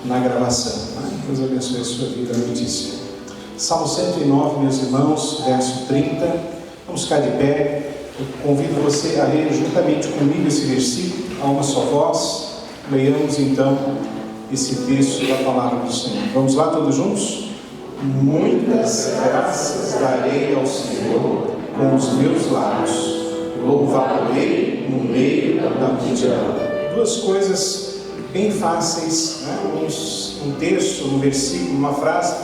na gravação. Deus abençoe a sua vida, notícia. Salmo 109, meus irmãos, verso 30. Vamos ficar de pé. Eu convido você a ler juntamente comigo esse versículo, a uma só voz. Leiamos então esse texto da palavra do Senhor. Vamos lá todos juntos? Muitas graças darei ao Senhor com os meus lábios, louvá-lo-ei no meio da multidão. Duas coisas bem fáceis, um texto, um versículo, uma frase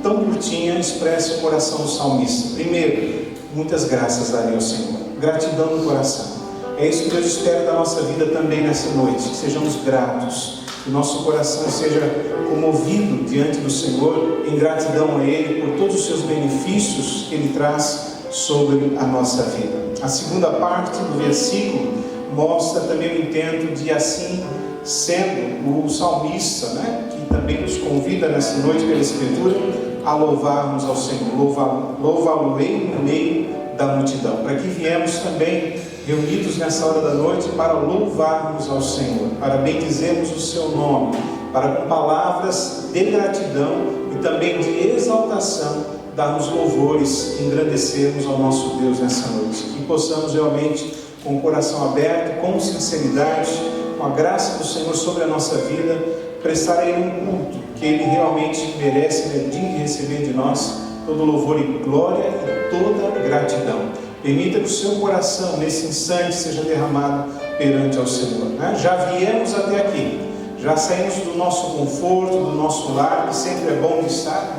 tão curtinha expressa o coração do salmista. Primeiro, muitas graças darei ao Senhor, gratidão no coração. É isso que Deus espera da nossa vida também nessa noite, que sejamos gratos, que o nosso coração seja comovido diante do Senhor em gratidão a Ele por todos os seus benefícios que Ele traz sobre a nossa vida. A segunda parte do versículo mostra também o intento de, assim sendo, o salmista, que também nos convida nessa noite pela Escritura a louvarmos ao Senhor, louvá-lo-ei no meio da multidão, para que viemos também reunidos nessa hora da noite para louvarmos ao Senhor, para bendizermos o seu nome, para com palavras de gratidão e também de exaltação darmos louvores, engrandecermos ao nosso Deus nessa noite, que possamos realmente com o coração aberto, com sinceridade, com a graça do Senhor sobre a nossa vida, prestar a Ele um culto que Ele realmente merece, é digno de receber de nós todo louvor e glória e toda gratidão. Permita que o seu coração nesse instante seja derramado perante ao Senhor. Já viemos até aqui, já saímos do nosso conforto, do nosso lar, que sempre é bom de estar,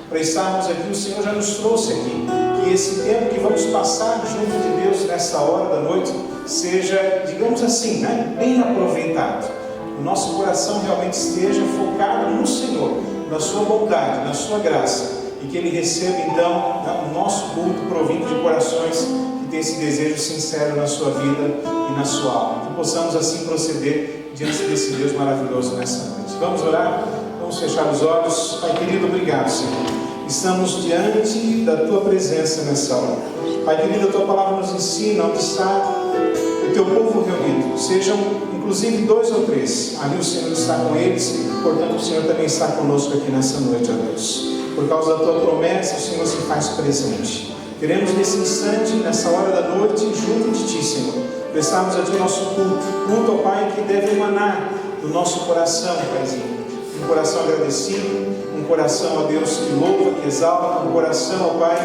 para estarmos aqui. O Senhor já nos trouxe aqui, que esse tempo que vamos passar junto de Deus nessa hora da noite seja, digamos assim, bem aproveitado. O nosso coração realmente esteja focado no Senhor, na sua bondade, na sua graça, e que Ele receba então o nosso culto provindo de corações que têm esse desejo sincero na sua vida e na sua alma. Que possamos assim proceder diante desse Deus maravilhoso nessa noite. Vamos orar? Vamos fechar os olhos. Pai querido, obrigado, Senhor. Estamos diante da Tua presença nessa hora. Pai querido, a Tua palavra nos ensina onde está o Teu povo reunido. Sejam inclusive 2 ou 3. Ali o Senhor está com eles, portanto o Senhor também está conosco aqui nessa noite, ó Deus. Por causa da Tua promessa, o Senhor se faz presente. Queremos nesse instante, nessa hora da noite, junto de Ti, Senhor, prestarmos a Ti o nosso culto, ó Pai, que deve emanar do nosso coração, Paizinho. Um coração agradecido, um coração, ó Deus, que louva, que exalta, um coração, ó Pai,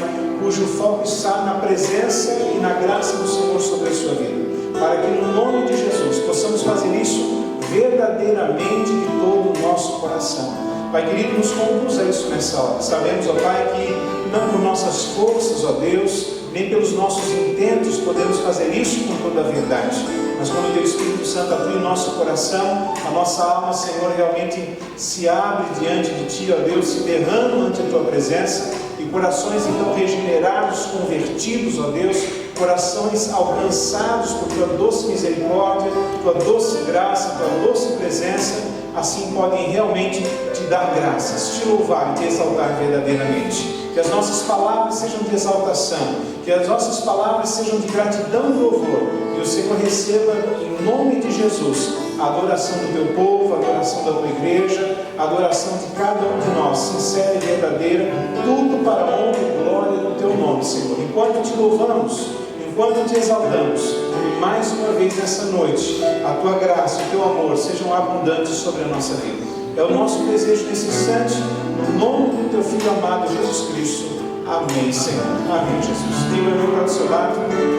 cujo foco está na presença e na graça do Senhor sobre a sua vida. Para que no nome de Jesus possamos fazer isso verdadeiramente de todo o nosso coração. Pai querido, nos conduz a isso nessa hora. Sabemos, ó Pai, que não por nossas forças, ó Deus, nem pelos nossos intentos podemos fazer isso com toda a verdade. Mas quando o Teu Espírito Santo abre o nosso coração, a nossa alma, Senhor, realmente se abre diante de Ti, ó Deus, se derrama ante a Tua presença, e corações então regenerados, convertidos, ó Deus, corações alcançados por Tua doce misericórdia, Tua doce graça, Tua doce presença, assim podem realmente Te dar graças, Te louvar e Te exaltar verdadeiramente. Que as nossas palavras sejam de exaltação, que as nossas palavras sejam de gratidão e louvor, e o Senhor receba em nome de Jesus a adoração do Teu povo, a adoração da Tua igreja, a adoração de cada um de nós, sincera e verdadeira, tudo para a honra e glória do Teu nome, Senhor. Enquanto Te louvamos, enquanto Te exaltamos, e mais uma vez nessa noite, a Tua graça e o Teu amor sejam abundantes sobre a nossa vida. É o nosso desejo nesse instante, no nome do Teu Filho amado Jesus Cristo. Amém, Senhor. Amém, Jesus. Tenha o irmão para o seu lado,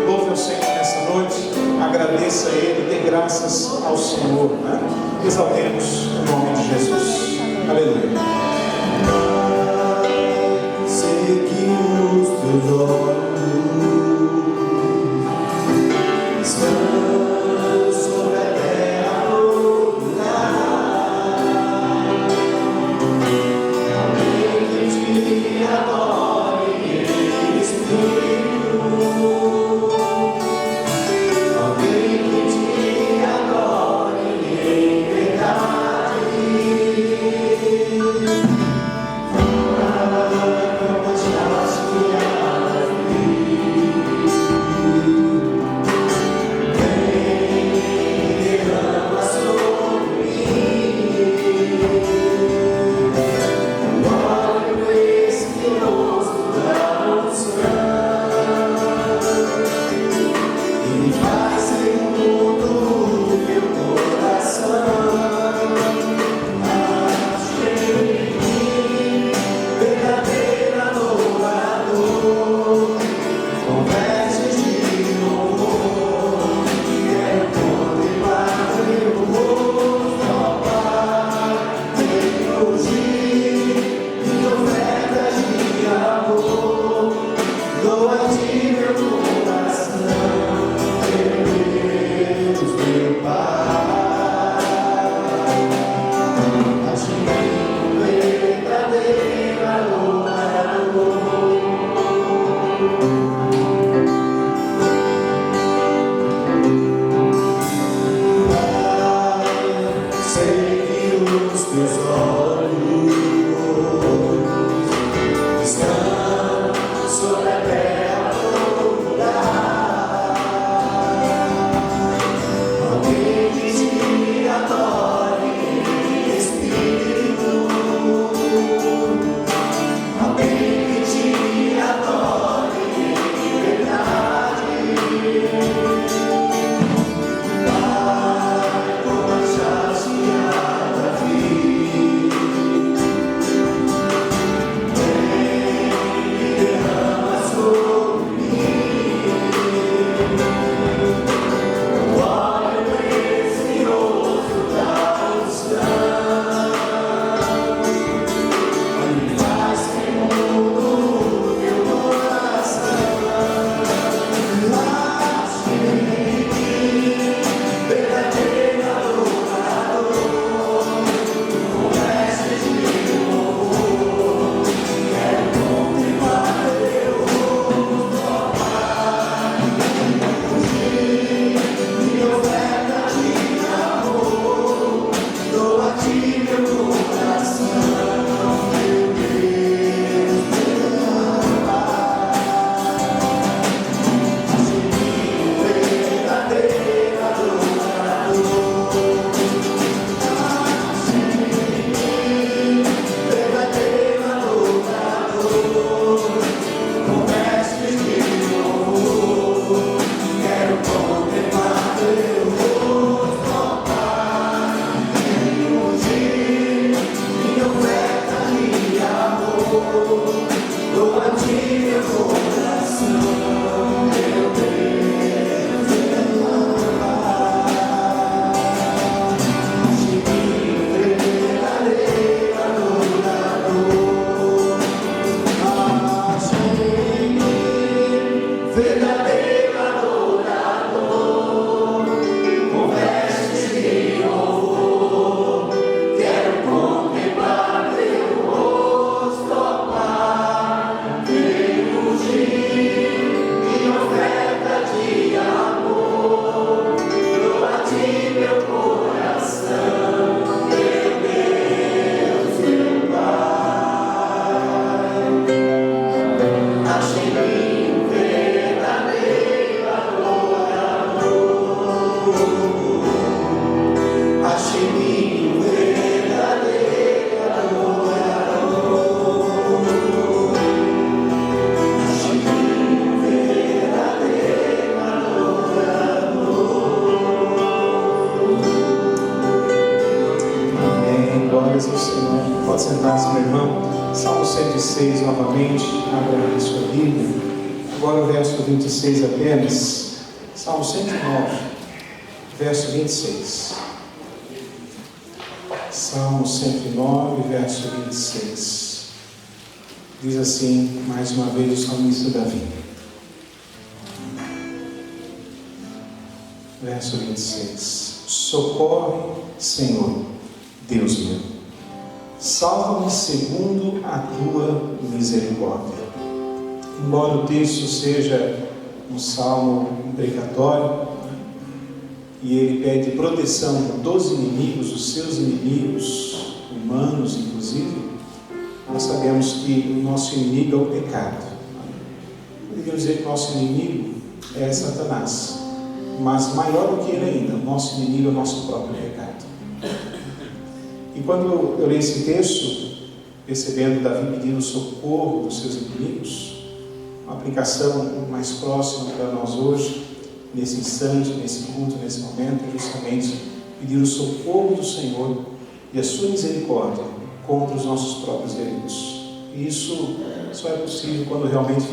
louve ao Senhor nessa noite, agradeça a Ele, dê graças ao Senhor. Exaltemos o nome de Jesus. Aleluia. Seguimos Teus olhos. Sentar-se, meu irmão. Salmo 106 novamente, abra a sua Bíblia. Agora o verso 26 apenas. Salmo 109, verso 26. Salmo 109, verso 26. Diz assim, mais uma vez, o salmista Davi. Verso 26. Socorre, Senhor, Deus meu. Salva-me segundo a tua misericórdia. Embora o texto seja um salmo imprecatório, e ele pede proteção dos inimigos, dos seus inimigos, humanos inclusive, nós sabemos que o nosso inimigo é o pecado. Poderíamos dizer que o nosso inimigo é Satanás, mas maior do que ele ainda, o nosso inimigo é o nosso próprio pecado. E quando eu leio esse texto, percebendo Davi pedindo socorro dos seus inimigos, uma aplicação mais próxima para nós hoje, nesse instante, nesse culto, nesse momento, é justamente pedir o socorro do Senhor e a sua misericórdia contra os nossos próprios delitos. E isso só é possível quando realmente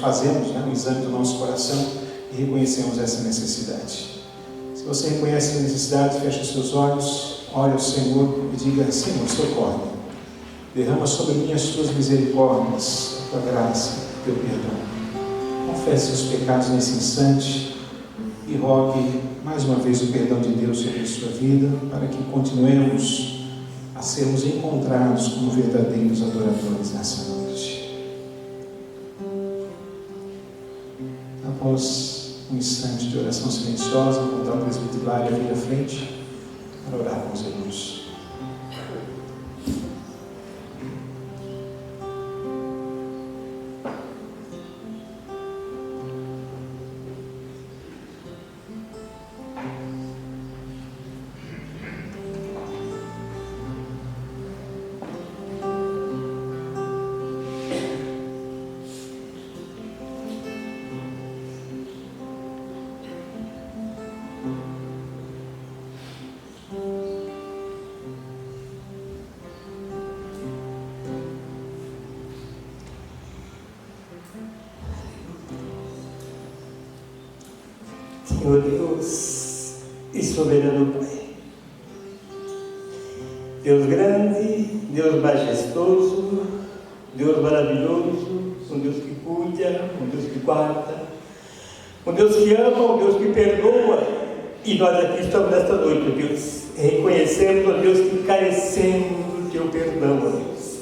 fazemos um exame do nosso coração e reconhecemos essa necessidade. Se você reconhece a necessidade, feche os seus olhos, ore ao Senhor e diga: Senhor, socorre, derrama sobre mim as tuas misericórdias, a tua graça, o teu perdão. Confesse os pecados nesse instante e rogue mais uma vez o perdão de Deus sobre a sua vida, para que continuemos a sermos encontrados como verdadeiros adoradores nessa noite. Após um instante de oração silenciosa, contar o presbiterário vir à frente para orar com os irmãos. Senhor Deus e soberano Pai. Deus grande, Deus majestoso, Deus maravilhoso, um Deus que cuida, um Deus que guarda, um Deus que ama, um Deus que perdoa. E nós aqui estamos nesta noite, ó Deus, reconhecendo, ó Deus, que carecemos do Teu perdão, ó Deus.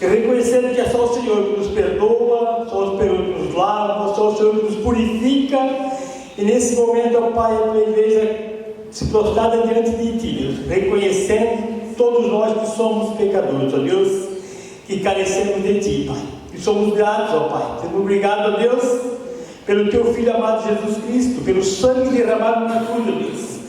E reconhecendo que é só o Senhor que nos perdoa, só o Senhor que nos lava, só o Senhor que nos purifica. E nesse momento, ó Pai, a Tua igreja se prostrada diante de Ti, Deus, reconhecendo todos nós que somos pecadores, ó Deus, que carecemos de Ti, Pai. E somos gratos, ó Pai. Sendo obrigado, ó Deus, pelo Teu Filho amado Jesus Cristo, pelo sangue derramado na cruz, ó Deus.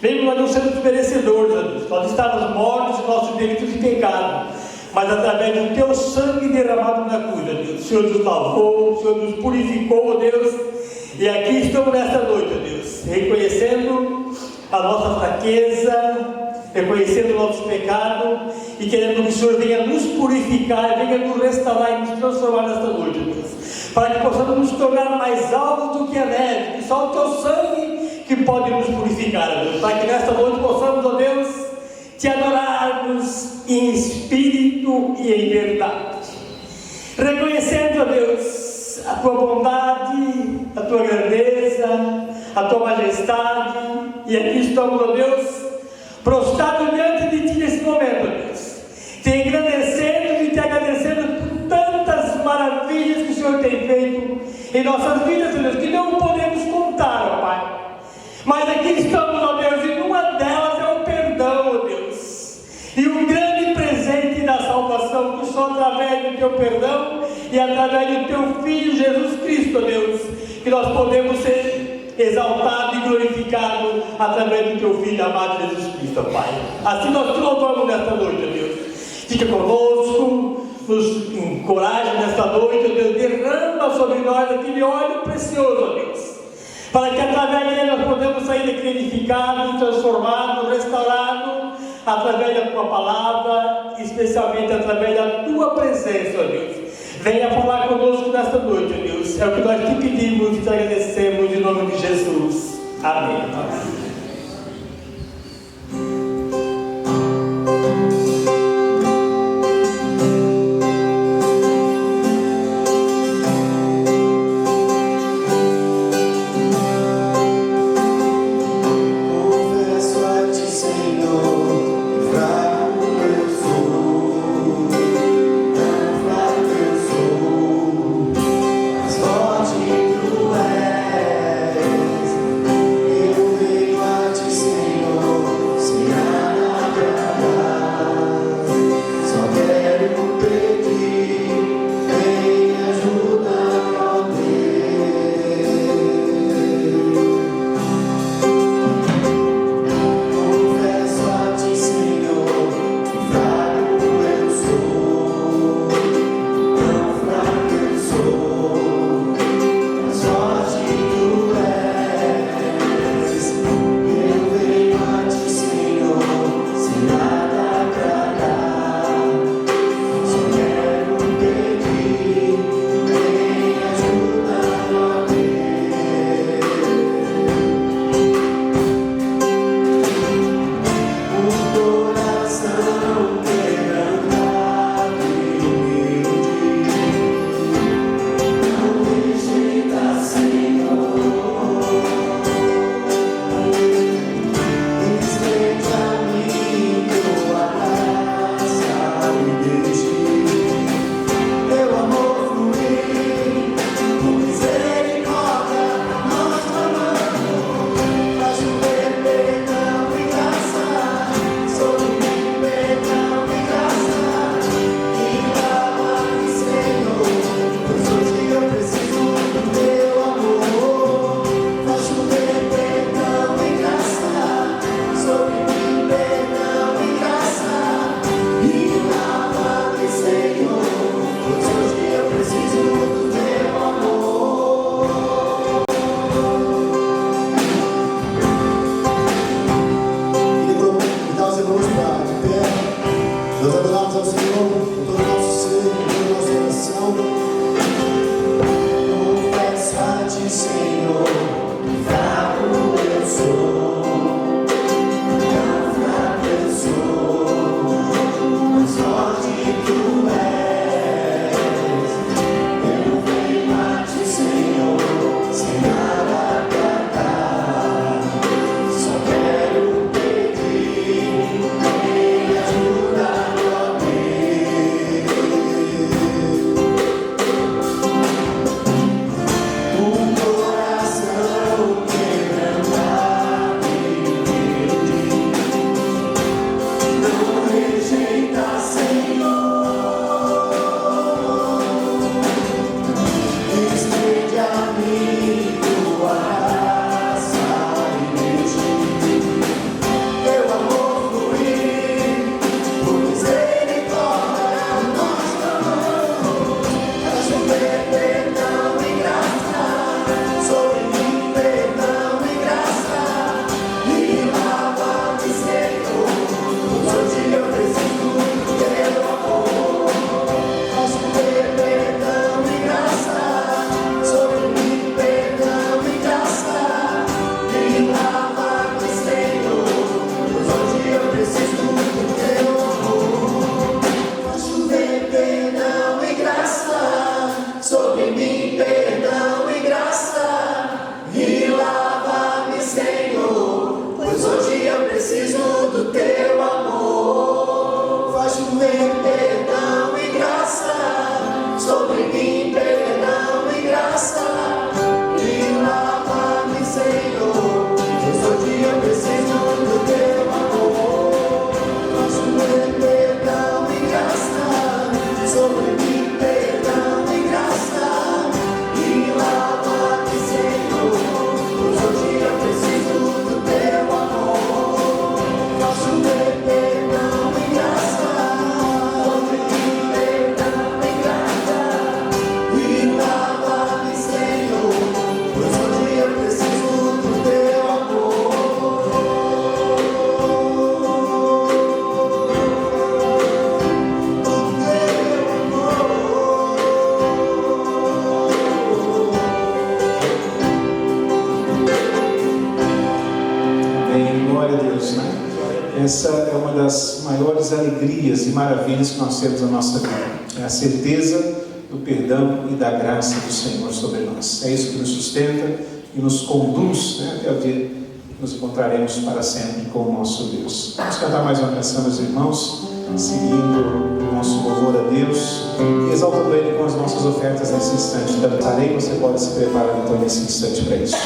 Mesmo nós não sermos merecedores, ó Deus, nós estávamos mortos em nossos delitos e pecados, mas através do Teu sangue derramado na cruz, ó Deus, o Senhor nos lavou, o Senhor nos purificou, ó Deus, e aqui estamos nesta noite, ó Deus, reconhecendo a nossa fraqueza, reconhecendo o nosso pecado e querendo que o Senhor venha nos purificar, venha nos restaurar e nos transformar nesta noite, Deus, para que possamos nos tornar mais altos do que a neve, que só o Teu sangue que pode nos purificar, Deus, para que nesta noite possamos, ó Deus, Te adorarmos em espírito e em verdade, reconhecendo, ó Deus, a Tua bondade, a Tua grandeza, a Tua majestade, e aqui estamos, ó Deus, prostrado diante de Ti nesse momento, Deus, Te engrandecendo e Te agradecendo por tantas maravilhas que o Senhor tem feito em nossas vidas, Deus, que não podemos contar, ó Pai. Mas aqui estamos, ó Deus, e uma delas é o perdão, ó Deus, e um grande presente da salvação, que só através do Teu perdão e através do Teu Filho Jesus Cristo, ó Deus, que nós podemos ser exaltado e glorificado através do Teu Filho amado Jesus Cristo, Pai. Assim nós te louvamos nesta noite, ó Deus. Fica conosco, nos encoraja nesta noite, ó Deus. Derrama sobre nós aquele óleo precioso, ó Deus, para que através dele nós podemos sair daqui edificados, transformados, restaurados, através da Tua palavra, especialmente através da Tua presença, ó Deus. Venha falar conosco nesta noite, ó Deus. É o que nós Te pedimos e Te agradecemos em nome de Jesus. Amém. Amém. Confessa-te, Senhor, fraco Essa é uma das maiores alegrias e maravilhas que nós temos na nossa vida. É a certeza do perdão e da graça do Senhor sobre nós. É isso que nos sustenta e nos conduz, até o dia que nos encontraremos para sempre com o nosso Deus. Vamos cantar mais uma canção, meus irmãos, seguindo o nosso louvor a Deus e exaltando Ele com as nossas ofertas nesse instante. Cantarei, você pode se preparar então nesse instante para isso.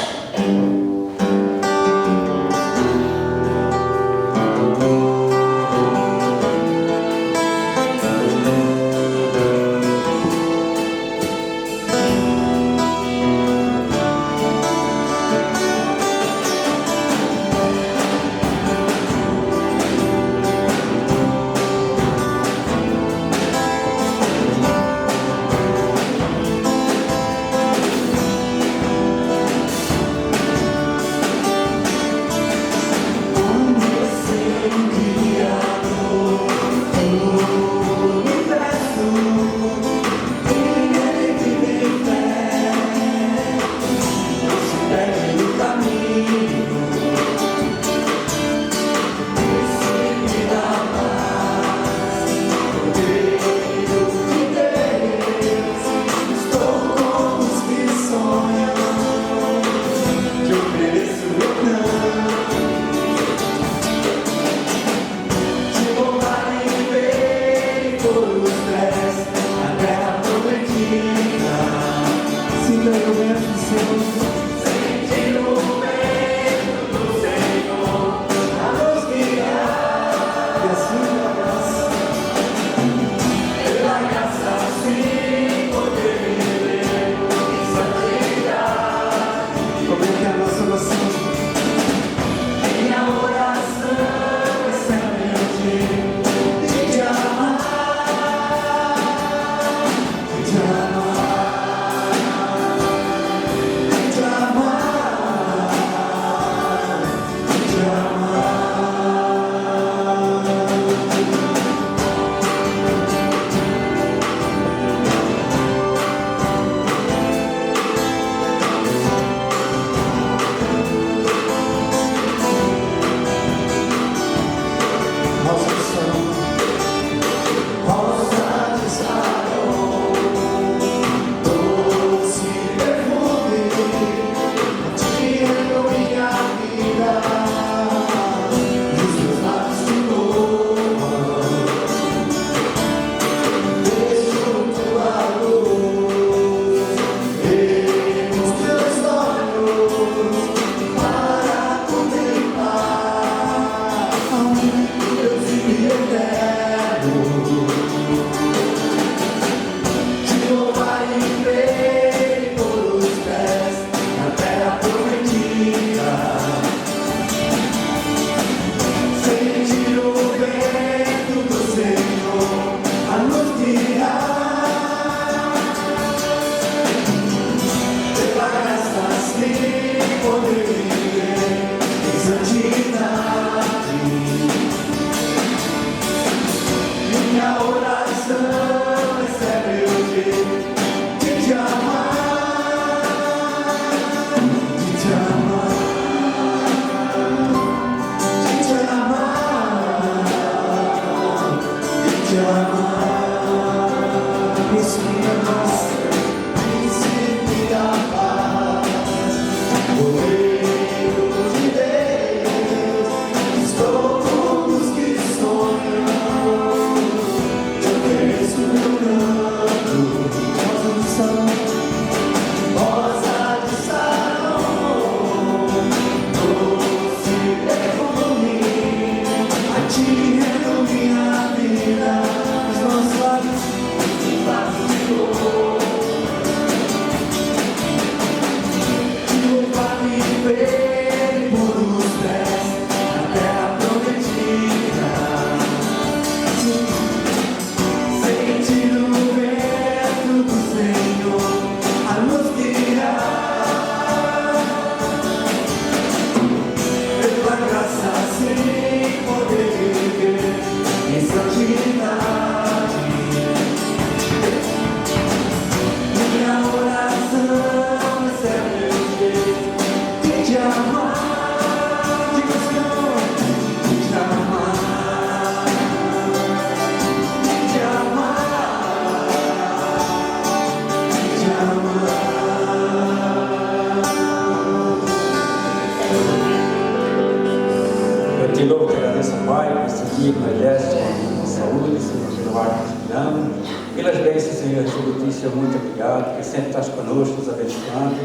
Muito obrigado, que sempre estás conosco, nos abençoando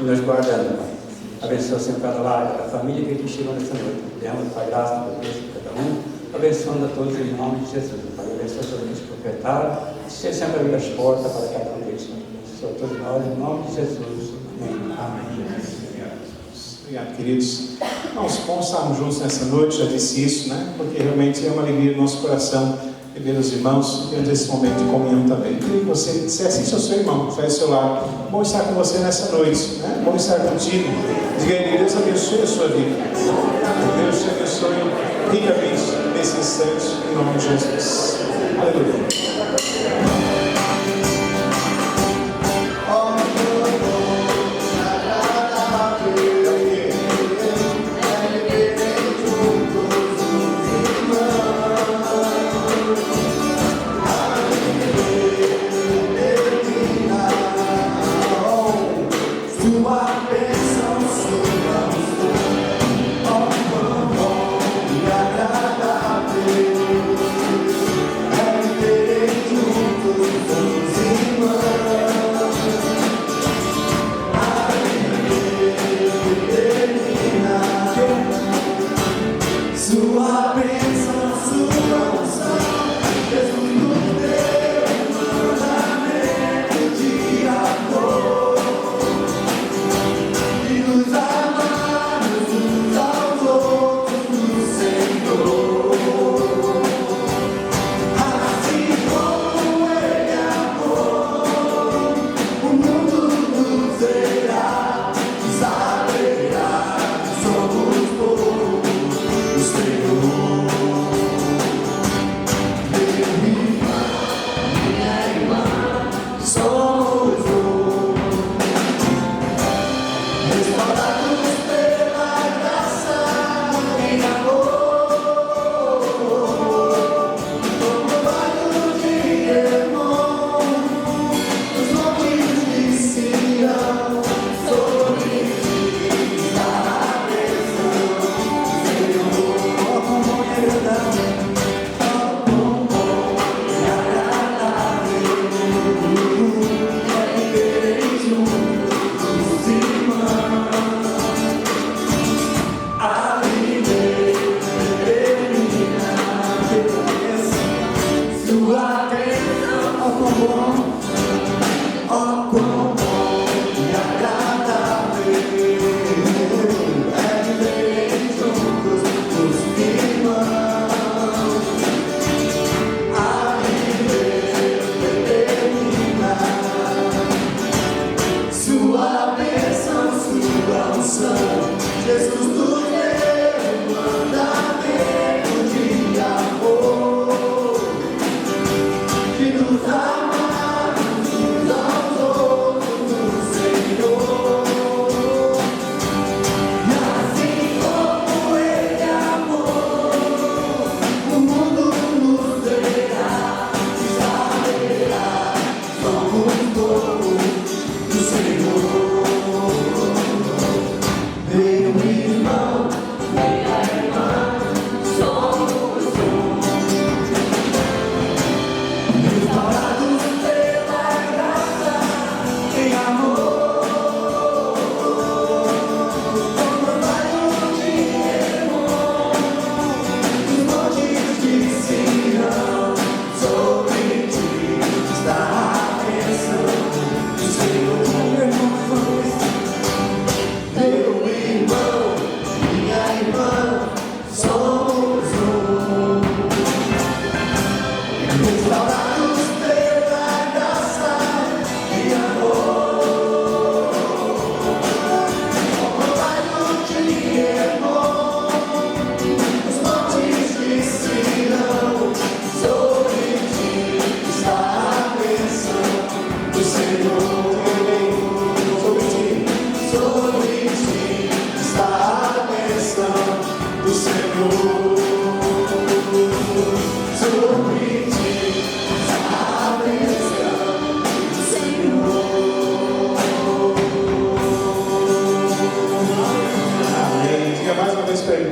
e nos guardando. Abençoa sempre cada lar, cada família que aqui chegou nessa noite. Derrama a graça da Deus para cada um, abençoando a todos em nome de Jesus. Pai, abençoa todos aqueles que proprietários, seja sempre abrir as portas para cada um deles. Abençoa todos nós em nome de Jesus. Amém. Obrigado, queridos. Irmãos, bom estarmos juntos nessa noite, já disse isso, né? Porque realmente é uma alegria no nosso coração ver os irmãos tendo esse momento de comunhão também. Queria que você dissesse isso ao seu irmão, que está ao seu lado. Bom estar com você nessa noite, né? Bom estar contigo. Diga a ele, Deus abençoe a sua vida. Deus te abençoe ricamente nesse instante, em nome de Jesus. Aleluia.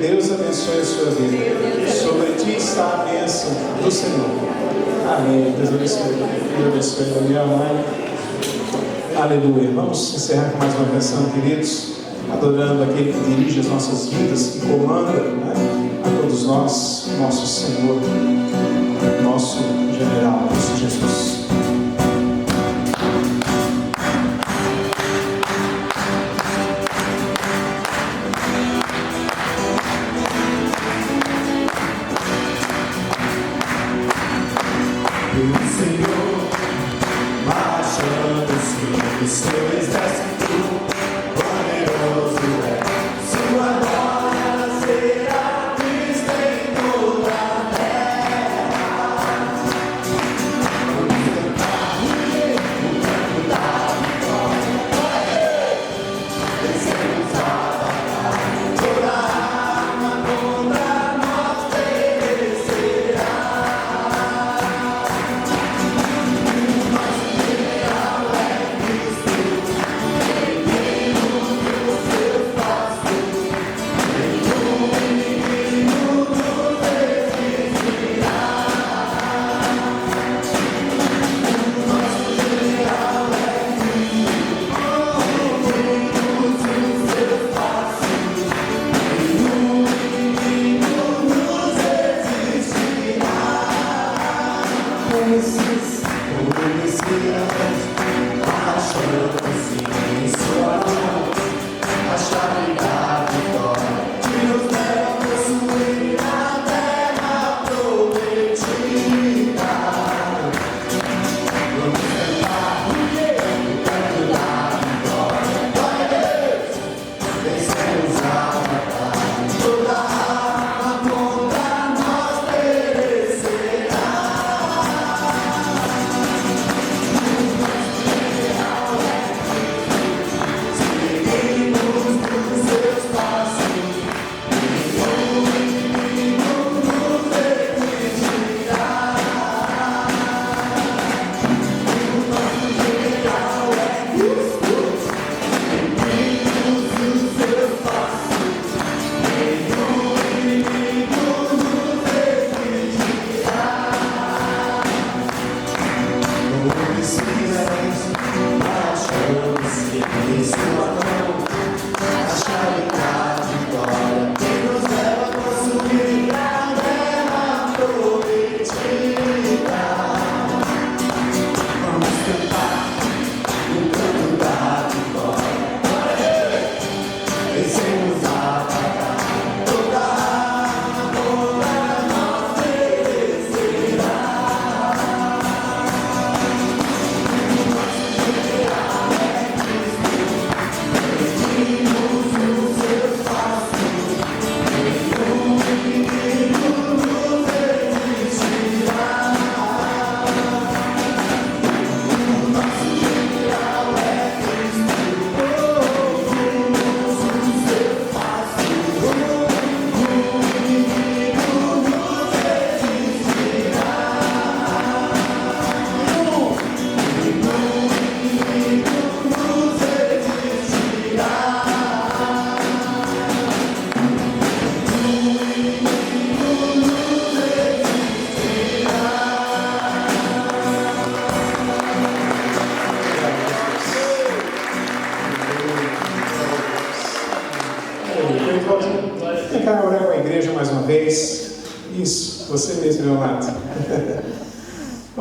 Deus abençoe a sua vida. Sobre ti está a bênção do Senhor. Amém. Deus abençoe. Deus abençoe Daniel, mãe. Aleluia. Vamos encerrar com mais uma canção, queridos, adorando aquele que dirige as nossas vidas, que comanda, né, a todos nós, nosso Senhor, nosso general, nosso Jesus.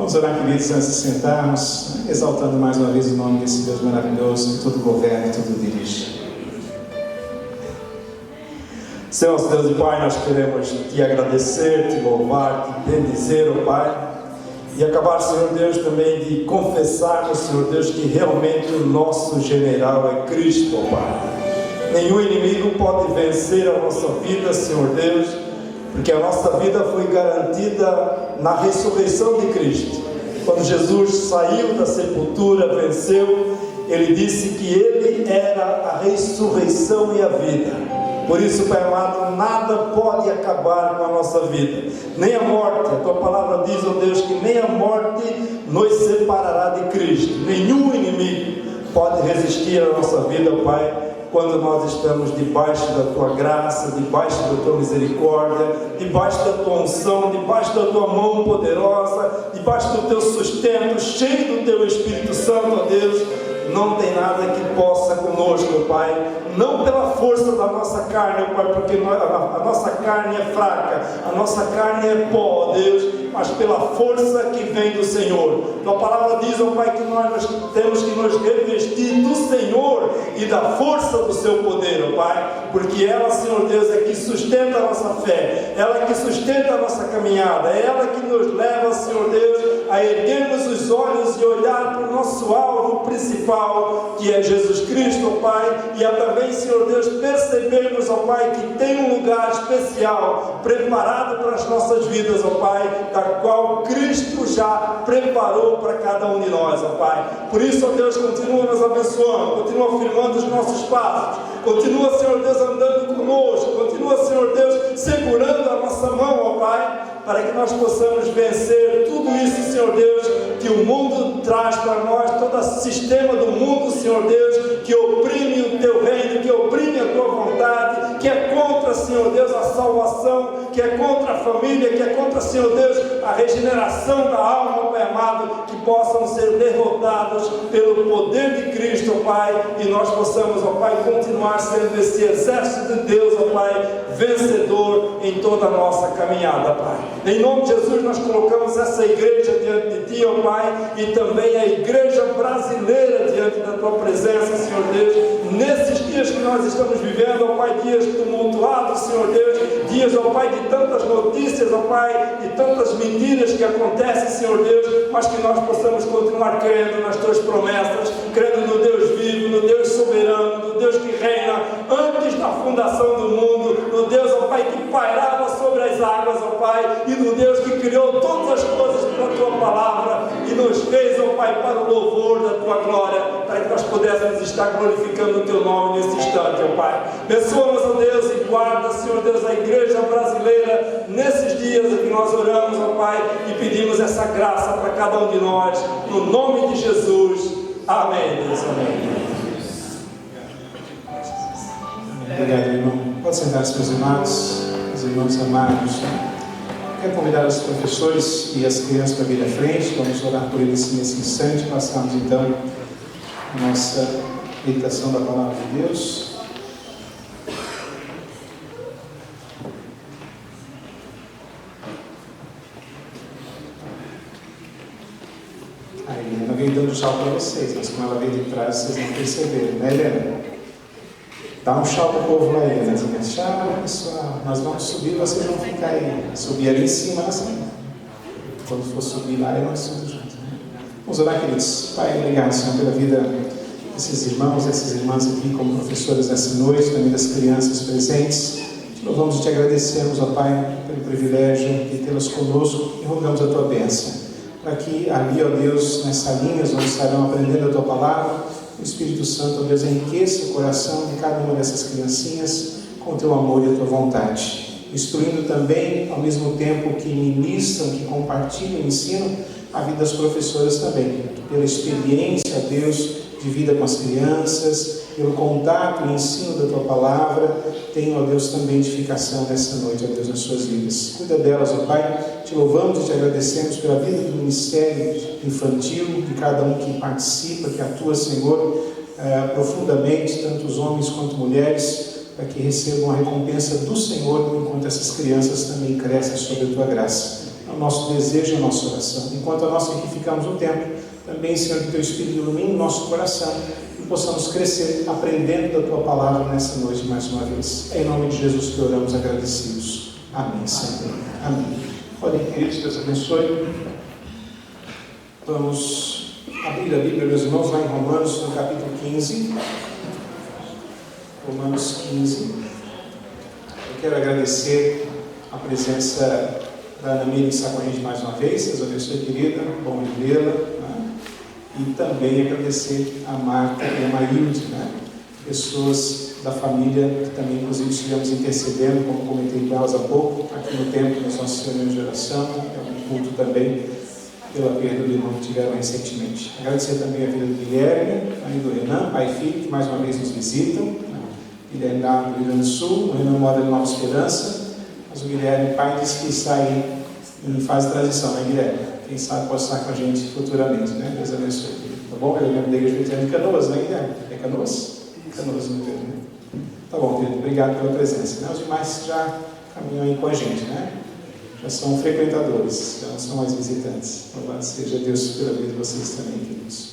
Vamos orar, queridos, antes de sentarmos, exaltando mais uma vez o nome desse Deus maravilhoso, que tudo governa e tudo dirige. Senhor, Deus e Pai, nós queremos te agradecer, te louvar, te bendizer, ó Pai, e acabar, Senhor Deus, também de confessarmos, Senhor Deus, que realmente o nosso general é Cristo, ó Pai. Nenhum inimigo pode vencer a nossa vida, Senhor Deus, porque a nossa vida foi garantida na ressurreição de Cristo. Quando Jesus saiu da sepultura, venceu, Ele disse que Ele era a ressurreição e a vida. Por isso, Pai amado, nada pode acabar com a nossa vida, nem a morte. A Tua palavra diz, ó Deus, que nem a morte nos separará de Cristo. Nenhum inimigo pode resistir à nossa vida, Pai, quando nós estamos debaixo da Tua graça, debaixo da Tua misericórdia, debaixo da Tua unção, debaixo da Tua mão poderosa, debaixo do Teu sustento, cheio do Teu Espírito Santo, ó Deus. Não tem nada que possa conosco, Pai, não pela força da nossa carne, Pai, porque a nossa carne é fraca, a nossa carne é pó, Deus, mas pela força que vem do Senhor. Tua palavra diz, ó Pai, que nós temos que nos revestir do Senhor e da força do Seu poder, ó Pai, porque ela, Senhor Deus, é que sustenta a nossa fé, ela é que sustenta a nossa caminhada, é ela que nos leva, Senhor Deus, a erguermos os olhos e olhar para o nosso alvo principal, que é Jesus Cristo, ó Pai, e a também, Senhor Deus, percebermos, ó Pai, que tem um lugar especial preparado para as nossas vidas, ó Pai, da qual Cristo já preparou para cada um de nós, ó Pai. Por isso, ó Deus, continua nos abençoando, continua firmando os nossos passos, continua, Senhor Deus, andando conosco, continua, Senhor Deus, segurando a nossa mão, ó Pai, para que nós possamos vencer tudo isso, Senhor Deus, que o mundo traz para nós, todo o sistema do mundo, Senhor Deus, que oprime o Teu reino, que oprime a Tua vontade, que é contra, Senhor Deus, a salvação, que é contra a família, que é contra, Senhor Deus, a regeneração da alma, Pai amado, que possam ser derrotados pelo poder de Cristo, ó Pai, e nós possamos, ó Pai, continuar sendo esse exército de Deus, ó Pai, vencedor em toda a nossa caminhada, Pai. Em nome de Jesus, nós colocamos essa igreja diante de Ti, ó Pai, e também a igreja brasileira diante da Tua presença, Senhor Deus, nesses dias que nós estamos vivendo, ó Pai, dias tumultuados, Senhor Deus, dias, ó Pai, de tantas notícias, ó Pai, de tantas mentiras que acontecem, Senhor Deus, mas que nós possamos continuar crendo nas Tuas promessas, crendo no Deus vivo, no Deus soberano, no Deus que reina antes da fundação do mundo, no Deus, ó Pai, que pairava sobre as águas, ó Pai, e no Deus que criou todas as coisas pela Tua palavra e nos fez, ó Pai, para o louvor da Tua glória, para que nós pudéssemos estar glorificando o Teu nome nesse instante, ó Pai. Abençoa-nos, ó Deus, e guarda, Senhor Deus, a igreja brasileira nesses dias em que nós oramos, ó Pai, e pedimos essa graça para cada um de nós, no nome de Jesus. Amém, Deus, amém. Obrigado, irmão. Pode sentar-se, meus irmãos, os irmãos amados. Quero convidar os professores e as crianças para vir à frente. Vamos orar por eles nesse instante. Passamos então a nossa meditação da palavra de Deus. A Helena veio dando tchau para vocês, mas como ela veio de trás, vocês não perceberam, né, Helena? Dá um tchau para o povo lá, Helena. Tchau, pessoal. Nós vamos subir, vocês vão ficar aí. Subir ali em cima, assim. Quando for subir lá, nós subimos juntos. Vamos orar, queridos. Pai, obrigado, Senhor, pela vida desses irmãos, dessas irmãs aqui, como professoras nessa noite, também das crianças presentes. Te louvamos e te agradecemos, ó Pai, pelo privilégio de tê-las conosco e rogamos a Tua bênção. Para que ali, ó Deus, nessas linhas onde estarão aprendendo a Tua palavra, o Espírito Santo, ó Deus, enriqueça o coração de cada uma dessas criancinhas com o Teu amor e a Tua vontade, instruindo também, ao mesmo tempo que ministram, que compartilham, ensinam a vida das professoras também, pela experiência, ó Deus, de vida com as crianças, pelo contato e ensino da Tua palavra, tenham, ó Deus, também edificação nessa noite, ó Deus, nas suas vidas. Cuida delas, ó Pai. Te louvamos e te agradecemos pela vida do ministério infantil, de cada um que participa, que atua, Senhor, profundamente, tanto os homens quanto mulheres, para que recebam a recompensa do Senhor, enquanto essas crianças também crescem sob a Tua graça. Em o nosso desejo e a nossa oração. Enquanto nós aqui ficamos no templo, também, Senhor, que Teu Espírito ilumine o nosso coração e possamos crescer aprendendo da Tua palavra nessa noite mais uma vez. É em nome de Jesus que oramos agradecidos. Amém, Senhor. Amém. Podem, queridos, Deus abençoe. Vamos abrir a Bíblia, meus irmãos, lá em Romanos, no capítulo 15. Romanos 15. Eu quero agradecer a presença da Ana Miriam está com a gente mais uma vez. Deus abençoe, querida. Bom revê-la. Né? E também agradecer a Marta e a Marilde, né? Pessoas da família que também, inclusive, estivemos intercedendo, como comentei com elas há pouco, aqui no templo, nas nossas reuniões de oração, um culto também, pela perda do irmão que tiveram recentemente. Agradecer também a vida do Guilherme, aí do Renan, pai e filho, que mais uma vez nos visitam. Né? Guilherme lá no Rio Grande do Sul, o Renan mora em Nova Esperança. Mas o Guilherme, pai, disse que está aí em fase de transição, né, Guilherme? Quem sabe pode estar com a gente futuramente, né? Deus abençoe. Tá bom? Eu lembro da igreja de Canoas, né, Guilherme? É Canoas? Canoas, não entendo, né? Tá bom, querido. Obrigado pela presença. Né? Os demais já caminham aí com a gente, né? Já são frequentadores, já não são mais visitantes. Louvado seja Deus pela vida de vocês também, queridos.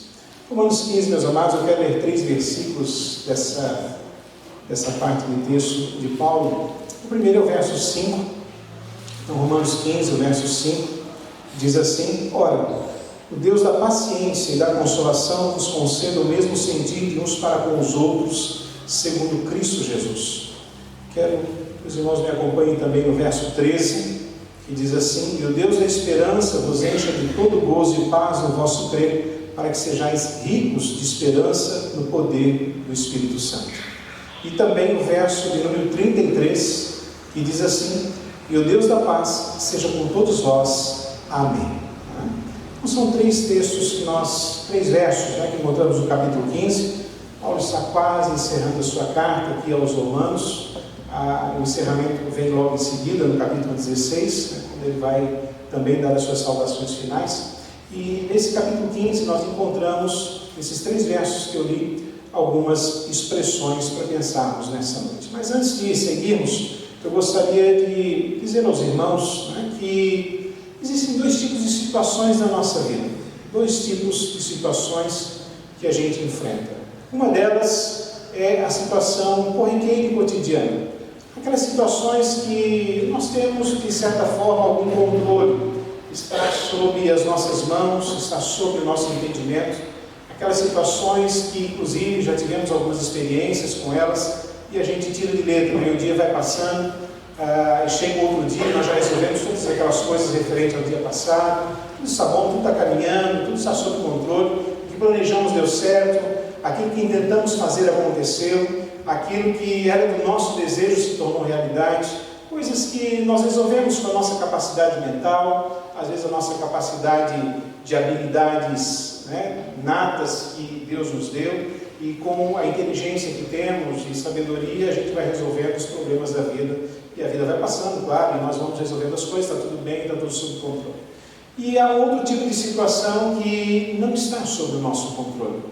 Romanos 15, meus amados, eu quero ler 3 versículos dessa parte do texto de Paulo. O primeiro é o verso 5, então Romanos 15, o verso 5, diz assim: Ora, o Deus da paciência e da consolação vos conceda o mesmo sentir de uns para com os outros, segundo Cristo Jesus. Quero que os irmãos me acompanhem também no verso 13, que diz assim: E o Deus da esperança vos encha de todo gozo e paz no vosso crer, para que sejais ricos de esperança no poder do Espírito Santo. E também o verso de número 33, que diz assim: E o Deus da paz seja com todos vós. Amém. Então, são 3 textos três versos, né, que encontramos no capítulo 15. Paulo está quase encerrando a sua carta aqui aos Romanos. O encerramento vem logo em seguida, no capítulo 16, né, quando ele vai também dar as suas saudações finais. E nesse capítulo 15 nós encontramos, nesses 3 versos que eu li, algumas expressões para pensarmos nessa noite. Mas antes de seguirmos, eu gostaria de dizer aos irmãos, né, que existem 2 tipos de situações na nossa vida. 2 tipos de situações que a gente enfrenta. Uma delas é a situação corriqueira e cotidiana. Aquelas situações que nós temos, de certa forma, algum controle. Está sob as nossas mãos, está sob o nosso entendimento. Aquelas situações que, inclusive, já tivemos algumas experiências com elas e a gente tira de letra, o dia vai passando, chega outro dia, nós já resolvemos todas aquelas coisas referentes ao dia passado, tudo está bom, tudo está caminhando, tudo está sob controle, o que planejamos deu certo, aquilo que intentamos fazer aconteceu, aquilo que era do nosso desejo se tornou realidade, coisas que nós resolvemos com a nossa capacidade mental, às vezes a nossa capacidade de habilidades, né, natas que Deus nos deu, e com a inteligência que temos e sabedoria, a gente vai resolvendo os problemas da vida, e a vida vai passando, claro, e nós vamos resolvendo as coisas, está tudo bem, está tudo sob controle. E há outro tipo de situação que não está sob o nosso controle,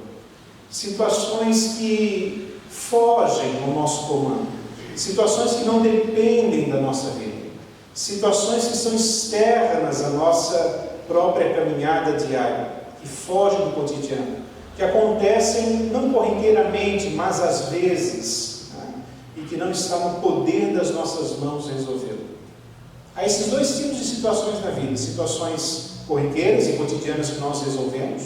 situações que fogem ao nosso comando, situações que não dependem da nossa vida, situações que são externas à nossa própria caminhada diária, que fogem do cotidiano, que acontecem não corriqueiramente, mas às vezes, né, e que não está no poder das nossas mãos resolver. Há esses 2 tipos de situações na vida: situações corriqueiras e cotidianas que nós resolvemos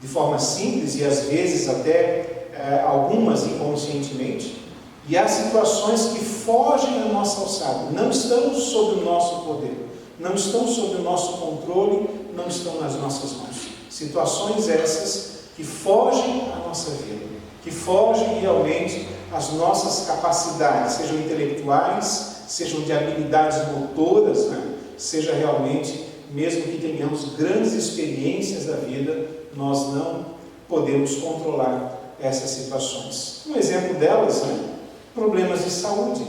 de forma simples e às vezes até algumas inconscientemente, e há situações que fogem da nossa alçada, não estão sob o nosso poder, não estão sob o nosso controle, não estão nas nossas mãos. Situações essas que fogem à nossa vida, que fogem realmente às nossas capacidades, sejam intelectuais, sejam de habilidades motoras, né? Seja realmente, mesmo que tenhamos grandes experiências da vida, nós não podemos controlar essas situações. Um exemplo delas, né? Problemas de saúde.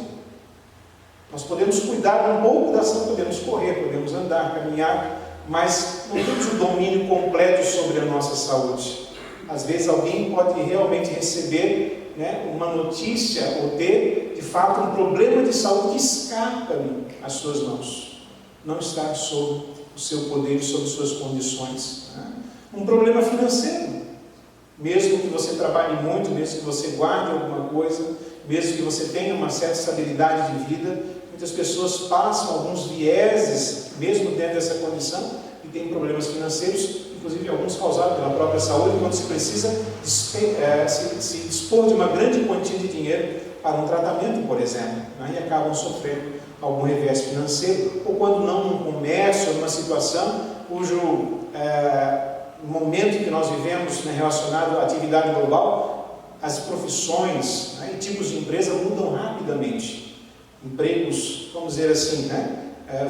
Nós podemos cuidar um pouco da saúde, podemos correr, podemos andar, caminhar, mas não temos o domínio completo sobre a nossa saúde. Às vezes alguém pode realmente receber, né, uma notícia ou ter, de fato, um problema de saúde que escapa às suas mãos. Não está sob o seu poder e sobre suas condições. Um problema financeiro. Mesmo que você trabalhe muito, mesmo que você guarde alguma coisa, mesmo que você tenha uma certa estabilidade de vida, muitas pessoas passam alguns vieses, mesmo dentro dessa condição, e têm problemas financeiros, inclusive alguns causados pela própria saúde, quando se precisa se dispor de uma grande quantia de dinheiro para um tratamento, por exemplo, e acabam sofrendo algum revés financeiro, ou quando não num comércio, numa situação cujo momento que nós vivemos, relacionado à atividade global, as profissões e tipos de empresa mudam rapidamente. Empregos, vamos dizer assim,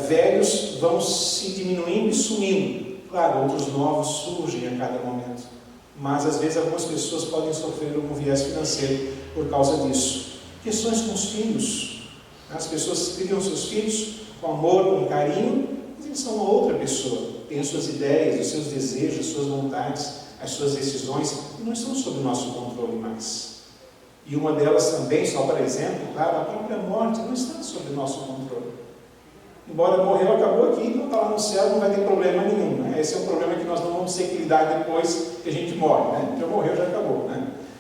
velhos vão se diminuindo e sumindo. Claro, outros novos surgem a cada momento. Mas às vezes algumas pessoas podem sofrer algum viés financeiro por causa disso. Questões com os filhos. As pessoas criam seus filhos com amor, com carinho, mas eles são uma outra pessoa. Tem as suas ideias, os seus desejos, as suas vontades, as suas decisões, que não estão sob o nosso controle mais. E uma delas também, só para exemplo, claro, a própria morte não está sob o nosso controle. Embora morreu, acabou aqui, então está lá no céu, não vai ter problema nenhum. Esse é um problema que nós não vamos ter que lidar depois que a gente morre. Já morreu, já acabou.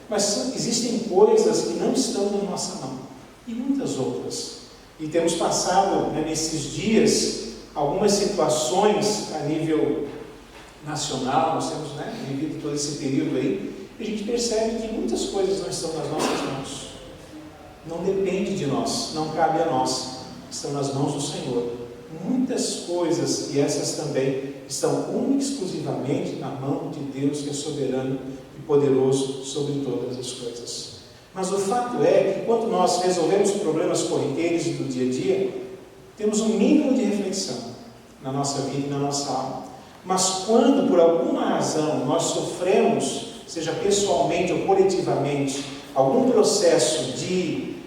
Mas existem coisas que não estão na nossa mão. E muitas outras. E temos passado, nesses dias, algumas situações a nível nacional, nós temos vivido todo esse período aí, e a gente percebe que muitas coisas não estão nas nossas mãos. Não depende de nós, não cabe a nós, estão nas mãos do Senhor. Muitas coisas, e essas também, estão única e exclusivamente na mão de Deus, que é soberano e poderoso sobre todas as coisas. Mas o fato é que quando nós resolvemos problemas corriqueiros do dia a dia, temos um mínimo de reflexão na nossa vida e na nossa alma. Mas quando, por alguma razão, nós sofremos, seja pessoalmente ou coletivamente, algum processo de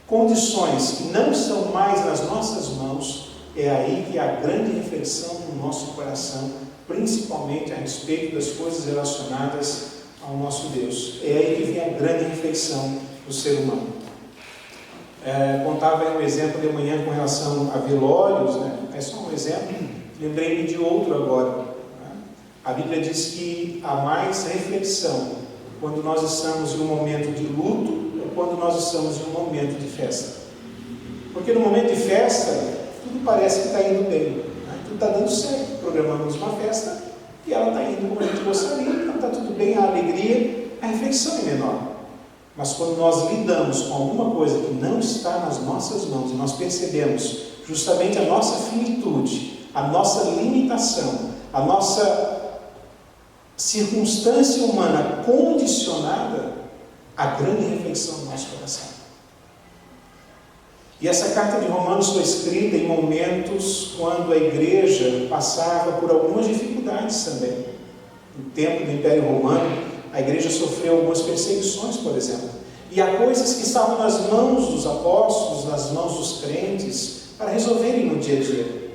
condições que não estão mais nas nossas mãos, é aí que há a grande reflexão no nosso coração, principalmente a respeito das coisas relacionadas ao nosso Deus. É aí que vem a grande reflexão do ser humano. Contava aí um exemplo de manhã com relação a velórios, é só um exemplo, lembrei-me de outro agora. A Bíblia diz que há mais reflexão quando nós estamos em um momento de luto ou quando nós estamos em um momento de festa. Porque no momento de festa, tudo parece que está indo bem, tudo está dando certo. Programamos uma festa e ela está indo como a gente gostaria, então está tudo bem, a alegria, a reflexão é menor. Mas quando nós lidamos com alguma coisa que não está nas nossas mãos e nós percebemos justamente a nossa finitude, a nossa limitação, a nossa circunstância humana condicionada, a grande reflexão do nosso coração. E essa carta de Romanos foi escrita em momentos quando a igreja passava por algumas dificuldades também. No tempo do Império Romano, a igreja sofreu algumas perseguições, por exemplo. E há coisas que estavam nas mãos dos apóstolos, nas mãos dos crentes, para resolverem no dia a dia.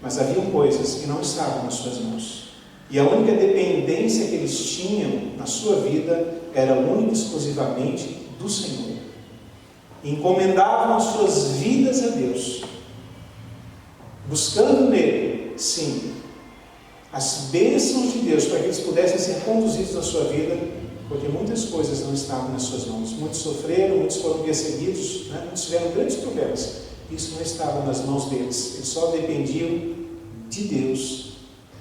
Mas haviam coisas que não estavam nas suas mãos. E a única dependência que eles tinham na sua vida era única e exclusivamente do Senhor. Encomendavam as suas vidas a Deus, buscando nele, sim, as bênçãos de Deus, para que eles pudessem ser conduzidos na sua vida, porque muitas coisas não estavam nas suas mãos. Muitos sofreram, muitos foram perseguidos, muitos tiveram grandes problemas. Isso não estava nas mãos deles. Eles só dependiam de Deus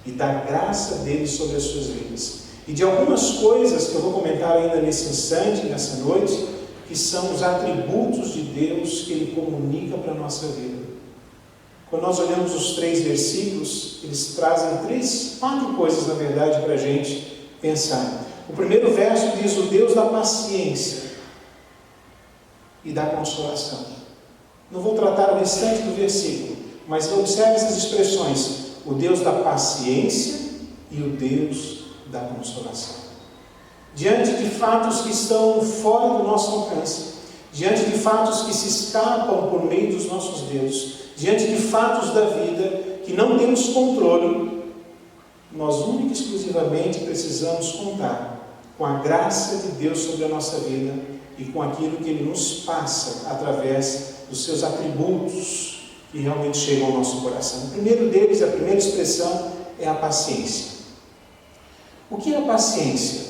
e da graça dele sobre as suas vidas. E de algumas coisas que eu vou comentar ainda nesse instante, nessa noite, que são os atributos de Deus que Ele comunica para a nossa vida. Quando nós olhamos os 3 versículos, eles trazem 4 coisas, na verdade, para a gente pensar. O primeiro verso diz: o Deus da paciência e da consolação. Não vou tratar o restante do versículo, mas observe essas expressões: o Deus da paciência e o Deus da consolação. Diante de fatos que estão fora do nosso alcance, diante de fatos que se escapam por meio dos nossos dedos, diante de fatos da vida que não temos controle, nós única e exclusivamente precisamos contar com a graça de Deus sobre a nossa vida e com aquilo que Ele nos passa através dos seus atributos, que realmente chegam ao nosso coração. O primeiro deles, a primeira expressão, é a paciência. O que é a paciência?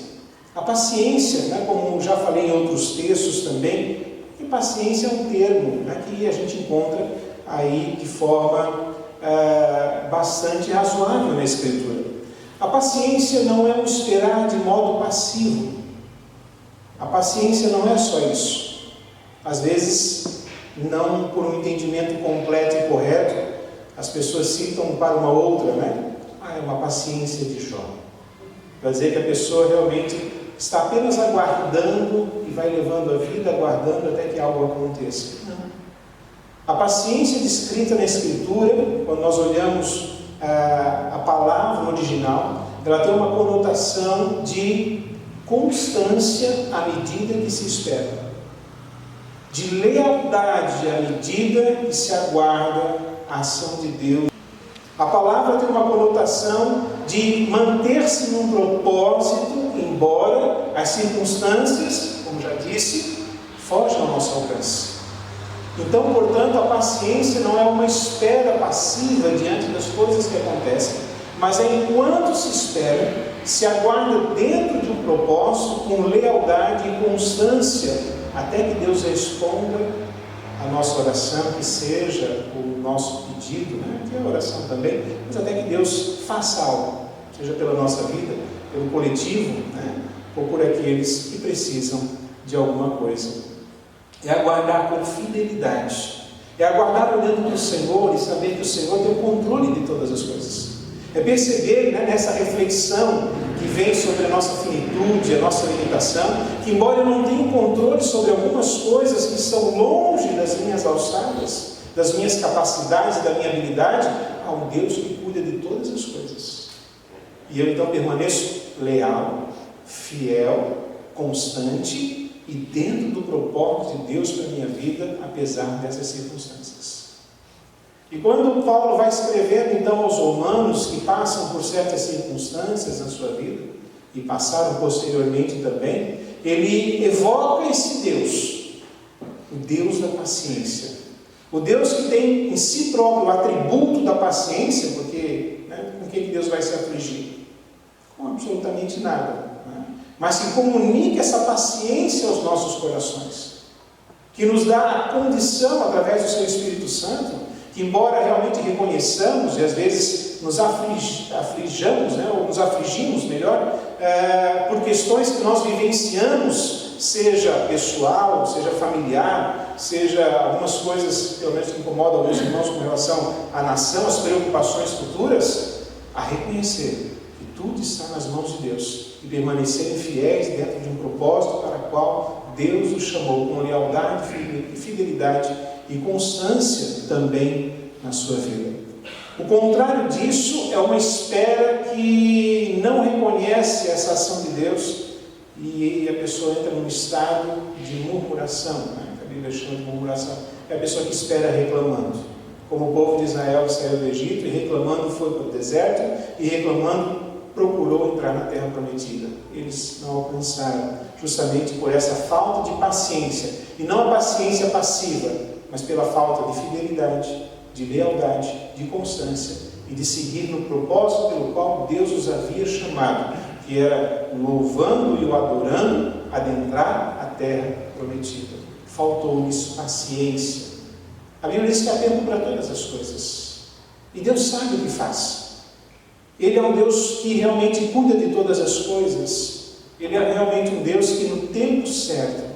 A paciência, né, como já falei em outros textos também, e paciência é um termo, né, que a gente encontra aí de forma bastante razoável na Escritura. A paciência não é um esperar de modo passivo. A paciência não é só isso. Às vezes, não por um entendimento completo e correto, as pessoas citam para uma outra, né? É uma paciência de Jó. Para dizer que a pessoa realmente está apenas aguardando e vai levando a vida, aguardando até que algo aconteça. Não. A paciência descrita na Escritura, quando nós olhamos a palavra original, ela tem uma conotação de constância à medida que se espera, de lealdade à medida que se aguarda a ação de Deus. A palavra tem uma conotação de manter-se num propósito, embora as circunstâncias, como já disse, fogem ao nosso alcance. Então, portanto, a paciência não é uma espera passiva diante das coisas que acontecem, mas é enquanto se espera, se aguarda dentro de um propósito, com lealdade e constância, até que Deus responda a nossa oração, que seja o nosso pedido, né? Que é a oração também, mas até que Deus faça algo, seja pela nossa vida, pelo coletivo, né? Ou por aqueles que precisam de alguma coisa. É aguardar com fidelidade, é aguardar olhando para o Senhor e saber que o Senhor tem o controle de todas as coisas. É perceber, né, nessa reflexão que vem sobre a nossa finitude, a nossa limitação, que embora eu não tenha controle sobre algumas coisas que são longe das minhas alçadas, das minhas capacidades, da minha habilidade, há um Deus que cuida de todas as coisas. E eu então permaneço leal, fiel, constante e dentro do propósito de Deus para a minha vida, apesar dessas circunstâncias. E quando Paulo vai escrevendo então aos romanos que passam por certas circunstâncias na sua vida, e passaram posteriormente também, ele evoca esse Deus, o Deus da paciência. O Deus que tem em si próprio o atributo da paciência, porque, né, com que Deus vai se afligir? Com absolutamente nada. Né? Mas que comunica essa paciência aos nossos corações, que nos dá a condição, através do seu Espírito Santo, que embora realmente reconheçamos, e às vezes nos aflijamos, né, ou nos afligimos, melhor, por questões que nós vivenciamos, seja pessoal, seja familiar, seja algumas coisas, pelo menos que incomodam alguns irmãos com relação à nação, as preocupações futuras, a reconhecer que tudo está nas mãos de Deus e permanecerem fiéis dentro de um propósito para o qual Deus os chamou com lealdade, fidelidade e constância também na sua vida. O contrário disso é uma espera que não reconhece essa ação de Deus e a pessoa entra num estado de murmuração, né? A Bíblia chama de murmuração. É a pessoa que espera reclamando. Como o povo de Israel saiu do Egito e reclamando foi para o deserto e reclamando procurou entrar na terra prometida. Eles não alcançaram, justamente por essa falta de paciência. E não a paciência passiva, mas pela falta de fidelidade, de lealdade, de constância e de seguir no propósito pelo qual Deus os havia chamado, que era louvando e o adorando, adentrar a terra prometida. Faltou-lhes paciência. A Bíblia diz que há tempo para todas as coisas. E Deus sabe o que faz. Ele é um Deus que realmente cuida de todas as coisas. Ele é realmente um Deus que no tempo certo